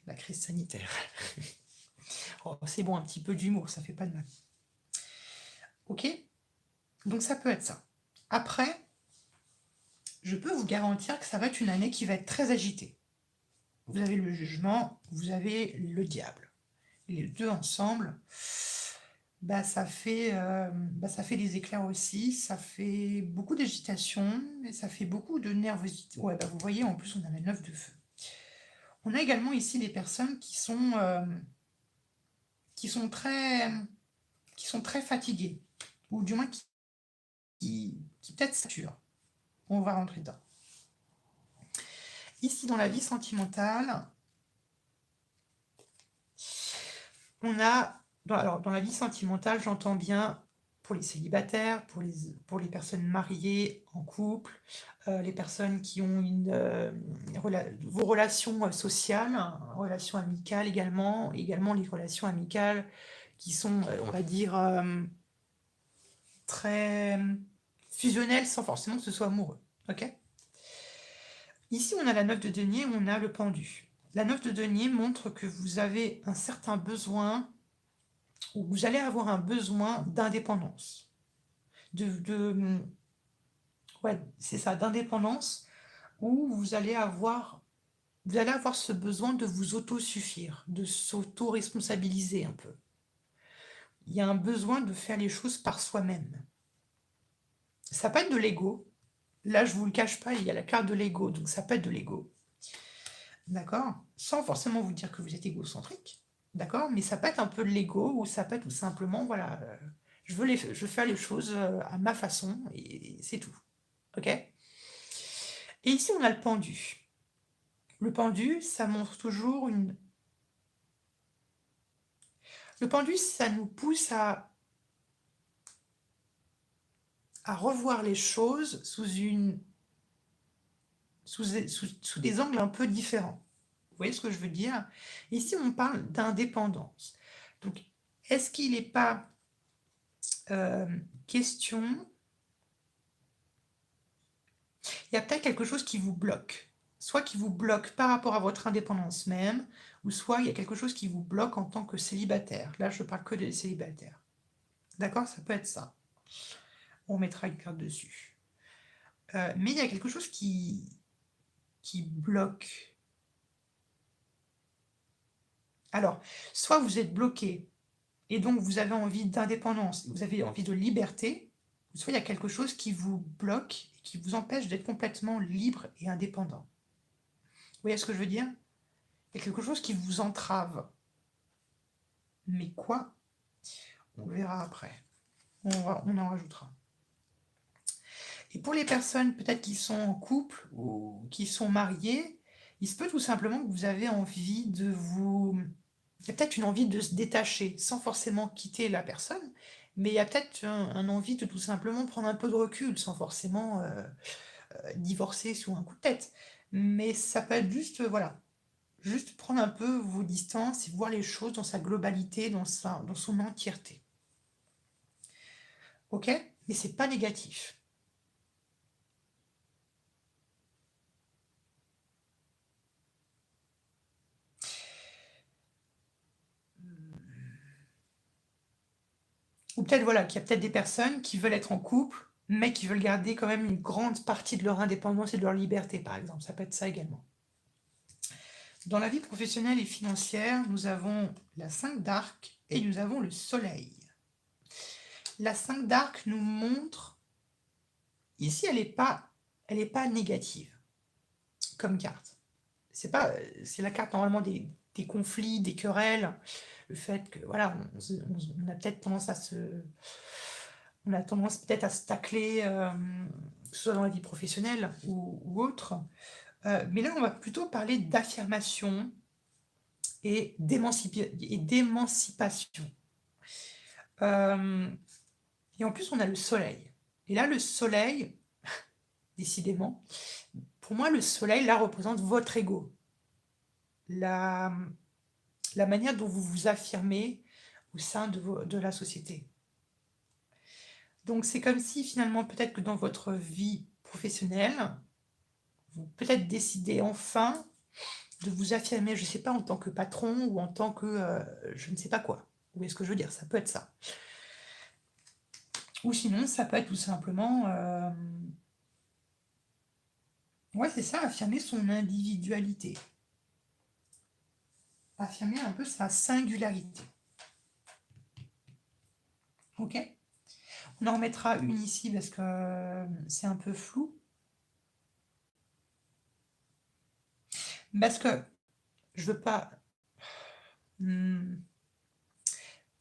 la crise sanitaire. Oh, c'est bon, un petit peu d'humour, ça fait pas de mal. Ok? Donc ça peut être ça. Après, je peux vous garantir que ça va être une année qui va être très agitée. Vous avez le jugement, vous avez le diable. Les deux ensemble, ça fait des éclairs aussi, ça fait beaucoup d'agitation, et ça fait beaucoup de nervosité. Ouais, vous voyez, en plus, on a la 9 de feu. On a également ici des personnes qui sont très fatiguées, ou du moins qui peut-être saturent. On va rentrer dedans. Ici, dans la vie sentimentale, on a... Alors, dans la vie sentimentale, j'entends bien pour les célibataires, pour les personnes mariées, en couple, les personnes qui ont vos relations sociales, relations amicales également les relations amicales qui sont, on va dire, très fusionnelles sans forcément que ce soit amoureux. Ok ? Ici, on a la 9 de denier, on a le pendu. La 9 de denier montre que vous avez un certain besoin, ou vous allez avoir un besoin d'indépendance. Ouais, c'est ça, d'indépendance, où vous allez avoir ce besoin de vous auto-suffire, de s'auto-responsabiliser un peu. Il y a un besoin de faire les choses par soi-même. Ça peut être de l'ego. Là, je vous le cache pas, il y a la carte de l'ego, donc ça peut être de l'ego. D'accord? Sans forcément vous dire que vous êtes égocentrique. D'accord? Mais ça peut être un peu de l'ego, ou ça peut être tout simplement, voilà, je veux faire les choses à ma façon, et c'est tout. Ok? Et ici, on a le pendu. Le pendu, ça montre toujours une... Le pendu, ça nous pousse à revoir les choses sous des angles un peu différents. Vous voyez ce que je veux dire? Ici, on parle d'indépendance. Donc, est-ce qu'il n'est pas question... Il y a peut-être quelque chose qui vous bloque. Soit qui vous bloque par rapport à votre indépendance même, ou soit il y a quelque chose qui vous bloque en tant que célibataire. Là, je ne parle que des célibataires. D'accord? Ça peut être ça. On mettra une carte dessus. Mais il y a quelque chose qui bloque. Alors, soit vous êtes bloqué, et donc vous avez envie d'indépendance, vous avez envie de liberté, soit il y a quelque chose qui vous bloque, et qui vous empêche d'être complètement libre et indépendant. Vous voyez ce que je veux dire? Il y a quelque chose qui vous entrave. Mais quoi? On verra après. On en rajoutera. Et pour les personnes peut-être qui sont en couple ou qui sont mariées, il se peut tout simplement que vous avez envie de vous... Il y a peut-être une envie de se détacher, sans forcément quitter la personne, mais il y a peut-être un envie de tout simplement prendre un peu de recul, sans forcément divorcer sous un coup de tête. Mais ça peut être juste, voilà, juste prendre un peu vos distances et voir les choses dans sa globalité, dans son entièreté. Ok? Mais c'est pas négatif. Ou peut-être, voilà, qu'il y a peut-être des personnes qui veulent être en couple, mais qui veulent garder quand même une grande partie de leur indépendance et de leur liberté, par exemple. Ça peut être ça également. Dans la vie professionnelle et financière, nous avons la 5 d'arc et nous avons le soleil. La 5 d'arc nous montre, ici elle est pas négative comme carte. C'est pas, c'est la carte normalement des conflits, des querelles, le fait que voilà, on a peut-être tendance à on a tendance peut-être à se tacler, que ce soit dans la vie professionnelle ou autre. Mais là, on va plutôt parler d'affirmation et d'émancipation. Et en plus, on a le soleil. Et là, le soleil, décidément, pour moi, le soleil, là, représente votre ego. La, la manière dont vous vous affirmez au sein de la société. Donc, c'est comme si, finalement, peut-être que dans votre vie professionnelle, vous peut-être décidez enfin de vous affirmer, je ne sais pas, en tant que patron ou en tant que je ne sais pas quoi. Vous voyez ce que je veux dire? Ça peut être ça. Ou sinon, ça peut être tout simplement... ouais, c'est ça, affirmer son individualité. Affirmer un peu sa singularité. Ok? On en remettra une ici parce que c'est un peu flou. Parce que je veux pas...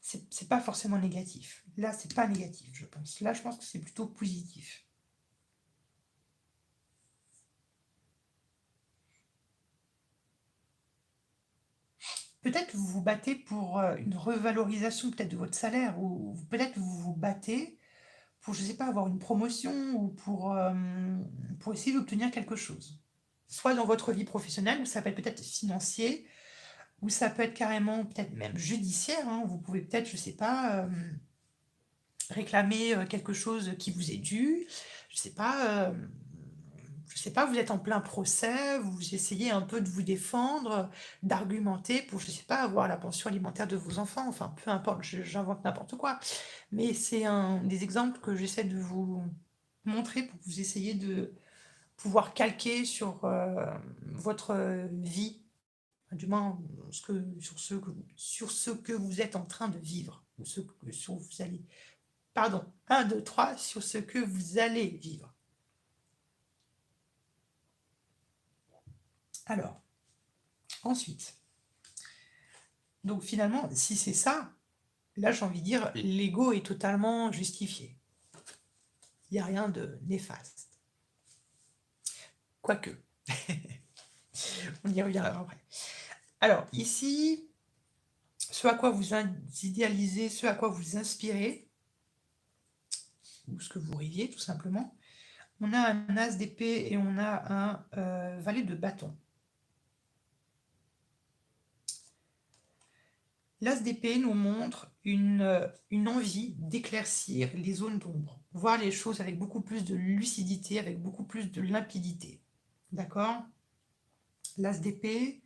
c'est pas forcément négatif. Là, c'est pas négatif, je pense. Là, je pense que c'est plutôt positif. Peut-être que vous vous battez pour une revalorisation peut-être de votre salaire, ou peut-être que vous vous battez pour, je sais pas, avoir une promotion ou pour essayer d'obtenir quelque chose. Soit dans votre vie professionnelle, ou ça peut être peut-être financier, ou ça peut être carrément peut-être même judiciaire, hein. Vous pouvez peut-être, je sais pas, réclamer quelque chose qui vous est dû, je sais pas, je sais pas, vous êtes en plein procès, vous essayez un peu de vous défendre, d'argumenter pour, je sais pas, avoir la pension alimentaire de vos enfants, enfin peu importe, j'invente n'importe quoi. Mais c'est un des exemples que j'essaie de vous montrer pour que vous essayiez de pouvoir calquer sur votre vie, du moins sur ce que vous êtes en train de vivre, ou sur vous allez, pardon, un, 2, 3, sur ce que vous allez vivre. Alors, ensuite, donc finalement, si c'est ça, là j'ai envie de dire, l'ego est totalement justifié. Il n'y a rien de néfaste. Quoique. On y reviendra après. Alors, ici, ce à quoi vous idéalisez, ce à quoi vous inspirez, ou ce que vous rêviez tout simplement, on a un as d'épée et on a un valet de bâton. L'as d'épée nous montre une envie d'éclaircir les zones d'ombre, voir les choses avec beaucoup plus de lucidité, avec beaucoup plus de limpidité. D'accord? L'as d'épée,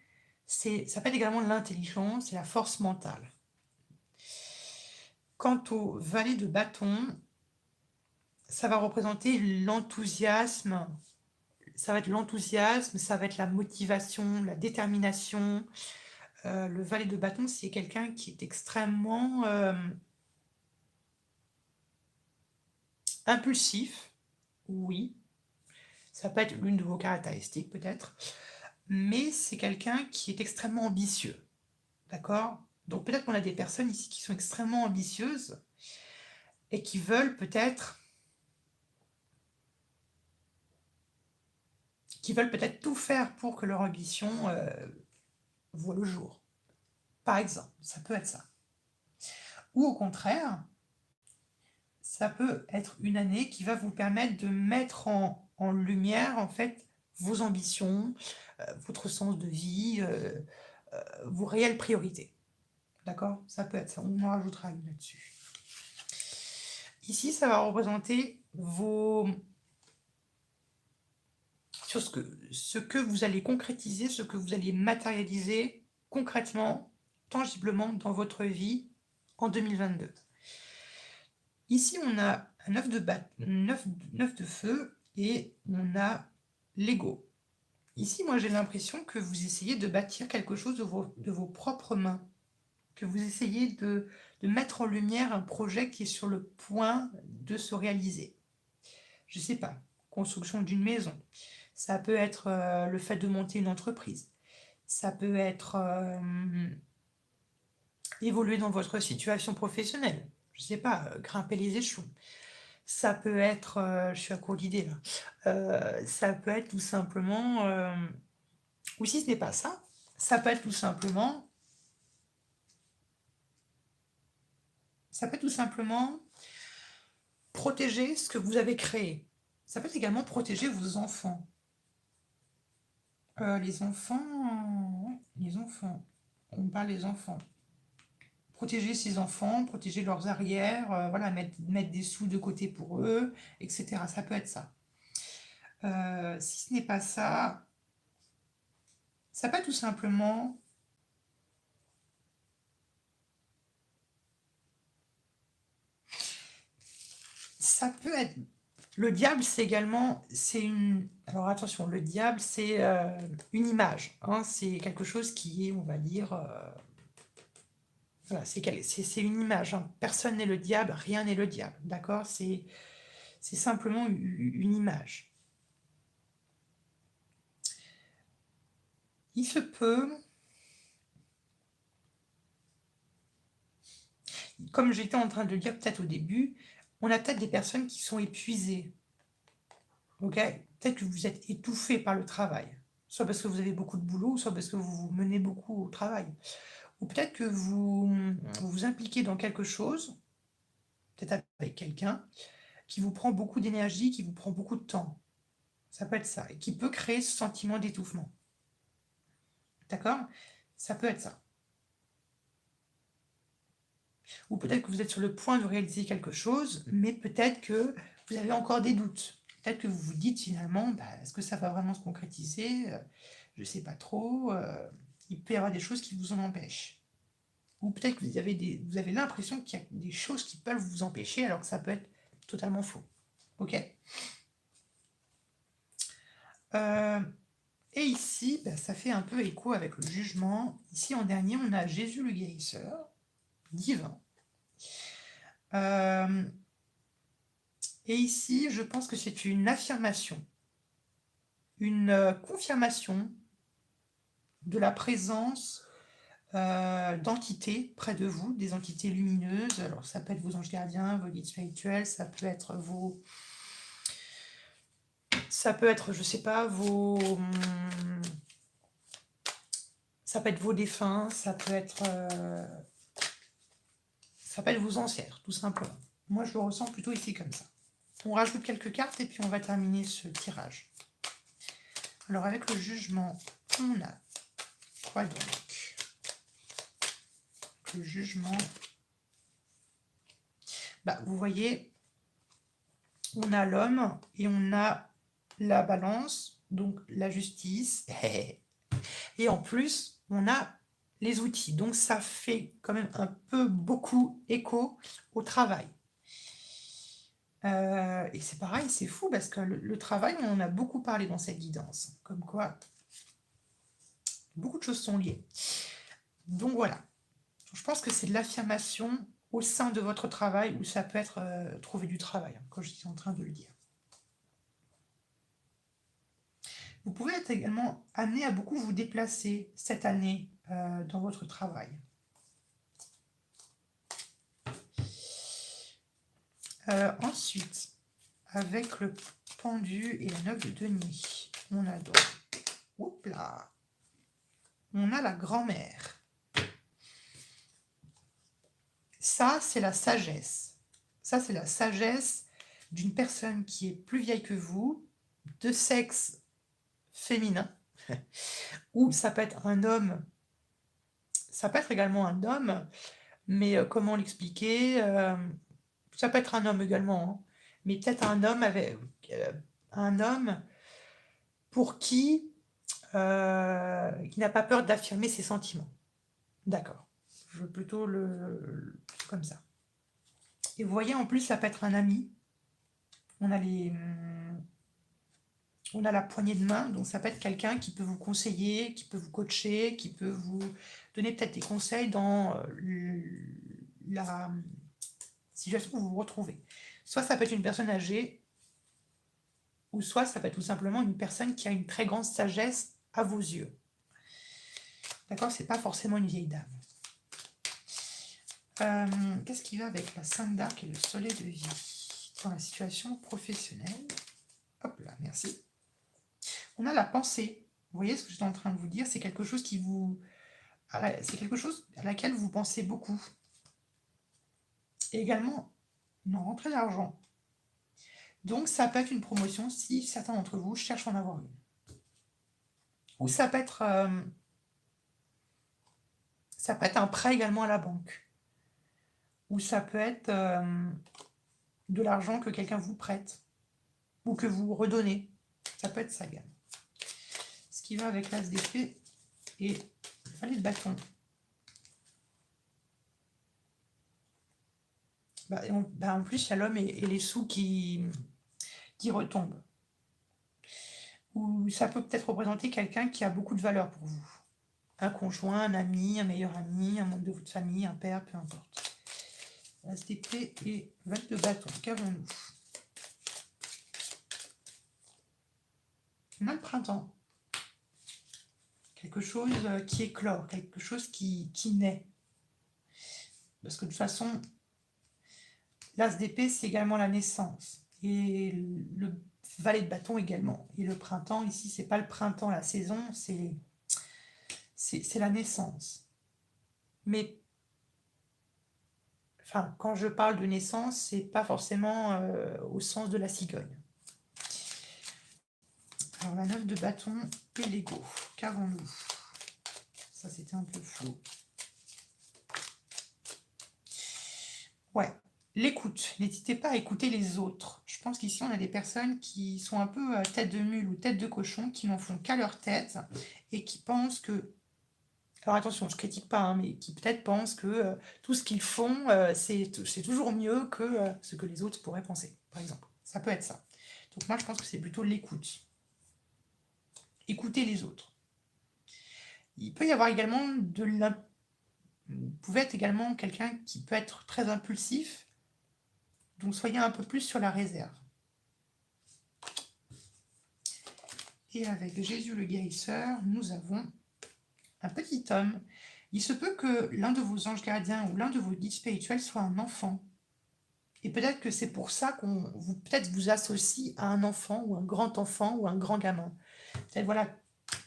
ça peut être également l'intelligence et la force mentale. Quant au valet de bâton, ça va représenter l'enthousiasme, ça va être l'enthousiasme, ça va être la motivation, la détermination. Le valet de bâton, c'est quelqu'un qui est extrêmement impulsif, oui, ça peut être l'une de vos caractéristiques peut-être, mais c'est quelqu'un qui est extrêmement ambitieux, d'accord? Donc peut-être qu'on a des personnes ici qui sont extrêmement ambitieuses et qui veulent peut-être tout faire pour que leur ambition voit le jour. Par exemple, ça peut être ça. Ou au contraire, ça peut être une année qui va vous permettre de mettre en lumière, en fait, vos ambitions, votre sens de vie, vos réelles priorités. D'accord? Ça peut être ça. On en rajoutera une là-dessus. Ici, ça va représenter sur ce que vous allez concrétiser, ce que vous allez matérialiser concrètement, tangiblement dans votre vie en 2022. Ici, on a un œuf de feu et on a l'ego. Ici, moi, j'ai l'impression que vous essayez de bâtir quelque chose de vos propres mains, que vous essayez de mettre en lumière un projet qui est sur le point de se réaliser. Je ne sais pas, construction d'une maison. Ça peut être le fait de monter une entreprise. Ça peut être évoluer dans votre situation professionnelle. Je ne sais pas, grimper les échelons. Ça peut être, je suis à court d'idées là. Ça peut être tout simplement, ou si ce n'est pas ça, ça peut être tout simplement, ça peut être tout simplement protéger ce que vous avez créé. Ça peut être également protéger vos enfants. Les enfants, on parle des enfants. Protéger ses enfants, protéger leurs arrières, voilà, mettre des sous de côté pour eux, etc. Ça peut être ça. Si ce n'est pas ça, ça peut être tout simplement, ça peut être, le diable, c'est également, c'est une, alors attention, le diable, c'est une image, hein, c'est quelque chose qui est, on va dire, voilà, c'est une image, hein. Personne n'est le diable, rien n'est le diable, d'accord? C'est simplement une image. Il se peut, comme j'étais en train de le dire peut-être au début, on a peut-être des personnes qui sont épuisées, ok? Peut-être que vous êtes étouffé par le travail, soit parce que vous avez beaucoup de boulot, soit parce que vous vous menez beaucoup au travail. Ou peut-être que vous vous impliquez dans quelque chose, peut-être avec quelqu'un, qui vous prend beaucoup d'énergie, qui vous prend beaucoup de temps. Ça peut être ça, et qui peut créer ce sentiment d'étouffement. D'accord? Ça peut être ça. Ou peut-être que vous êtes sur le point de réaliser quelque chose, mais peut-être que vous avez encore des doutes. Peut-être que vous vous dites finalement, bah, est-ce que ça va vraiment se concrétiser? Je ne sais pas trop. Il peut y avoir des choses qui vous en empêchent. Ou peut-être que vous avez l'impression qu'il y a des choses qui peuvent vous empêcher, alors que ça peut être totalement faux. Ok? Euh, et ici, bah, ça fait un peu écho avec le jugement. Ici, en dernier, on a Jésus le guérisseur, divin. Et ici, je pense que c'est une affirmation, une confirmation de la présence d'entités près de vous, des entités lumineuses. Alors, ça peut être vos anges gardiens, vos guides spirituels, ça peut être vos... Ça peut être, je sais pas, vos... Ça peut être vos défunts, ça peut être vos ancêtres, tout simplement. Moi, je le ressens plutôt ici comme ça. On rajoute quelques cartes et puis on va terminer ce tirage. Alors, avec le jugement, on a quoi donc? Le jugement. Bah, vous voyez, on a l'homme et on a la balance, donc la justice. Et en plus, on a les outils. Donc, ça fait quand même un peu beaucoup écho au travail. Et c'est pareil, c'est fou parce que le travail, on en a beaucoup parlé dans cette guidance. Comme quoi, beaucoup de choses sont liées. Donc voilà. Je pense que c'est de l'affirmation au sein de votre travail où ça peut être trouver du travail, hein, comme je suis en train de le dire. Vous pouvez être également amené à beaucoup vous déplacer cette année dans votre travail. Ensuite, avec le pendu et la 9 de denier, on a donc, oups là, on a la grand-mère. Ça, c'est la sagesse. Ça, c'est la sagesse d'une personne qui est plus vieille que vous, de sexe féminin, ou ça peut être un homme, ça peut être également un homme, mais comment l'expliquer? Ça peut être un homme également, hein, mais peut-être un homme pour qui n'a pas peur d'affirmer ses sentiments. D'accord. Je veux plutôt le comme ça. Et vous voyez, en plus, ça peut être un ami. On a on a la poignée de main, donc ça peut être quelqu'un qui peut vous conseiller, qui peut vous coacher, qui peut vous donner peut-être des conseils dans la situation où vous vous retrouvez. Soit ça peut être une personne âgée, ou soit ça peut être tout simplement une personne qui a une très grande sagesse à vos yeux. D'accord? C'est pas forcément une vieille dame. Qu'est-ce qui va avec la Sainte d'Arc et le soleil de vie dans la situation professionnelle? Hop là, merci. On a la pensée. Vous voyez ce que j'étais en train de vous dire? C'est quelque chose qui vous... C'est quelque chose à laquelle vous pensez beaucoup. Et également, une rentrée d'argent. Donc, ça peut être une promotion si certains d'entre vous cherchent à en avoir une. Ou ça peut être un prêt également à la banque. Ou ça peut être de l'argent que quelqu'un vous prête. Ou que vous redonnez. Ça peut être ça également. Ce qui va avec l'as d'épée et le valet de bâton. En plus, il y a l'homme et les sous qui retombent. Ou ça peut peut-être représenter quelqu'un qui a beaucoup de valeur pour vous. Un conjoint, un ami, un meilleur ami, un membre de votre famille, un père, peu importe. L'as d'épée et valet de bâton. Qu'avons-nous? On a le printemps. Quelque chose qui éclore, quelque chose qui naît. Parce que de toute façon, l'as d'épée, c'est également la naissance. Et le valet de bâton également. Et le printemps, ici, c'est pas le printemps, la saison, c'est la naissance. Mais, enfin, quand je parle de naissance, c'est pas forcément au sens de la cigogne. Alors, la 9 de bâton et l'ego. Qu'avons-nous? Ça, c'était un peu flou. Ouais, l'écoute. N'hésitez pas à écouter les autres. Je pense qu'ici, on a des personnes qui sont un peu tête de mule ou tête de cochon, qui n'en font qu'à leur tête et qui pensent que... Alors attention, je critique pas, hein, mais qui peut-être pensent que tout ce qu'ils font, c'est toujours mieux que ce que les autres pourraient penser, par exemple. Ça peut être ça. Donc moi, je pense que c'est plutôt l'écoute. Écouter les autres. Il peut y avoir également vous pouvez être également quelqu'un qui peut être très impulsif, donc soyez un peu plus sur la réserve. Et avec Jésus le guérisseur, nous avons un petit homme. Il se peut que l'un de vos anges gardiens ou l'un de vos guides spirituels soit un enfant. Et peut-être que c'est pour ça qu'on peut-être vous associe à un enfant ou un grand enfant ou un grand gamin. Peut-être, voilà,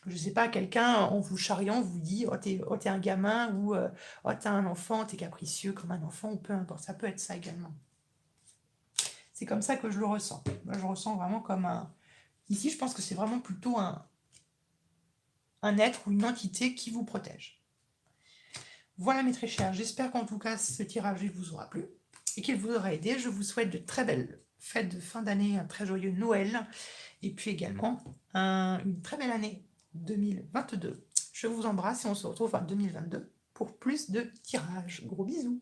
je ne sais pas, quelqu'un en vous charriant vous dit « Oh, t'es un gamin » ou « Oh, t'es un enfant, t'es capricieux comme un enfant » ou peu importe. Ça peut être ça également. C'est comme ça que je le ressens. Moi, je ressens vraiment comme un... Ici, je pense que c'est vraiment plutôt un être ou une entité qui vous protège. Voilà mes très chers, j'espère qu'en tout cas ce tirage vous aura plu et qu'il vous aura aidé. Je vous souhaite de très belles fêtes de fin d'année, un très joyeux Noël et puis également une très belle année 2022. Je vous embrasse et on se retrouve en 2022 pour plus de tirages. Gros bisous.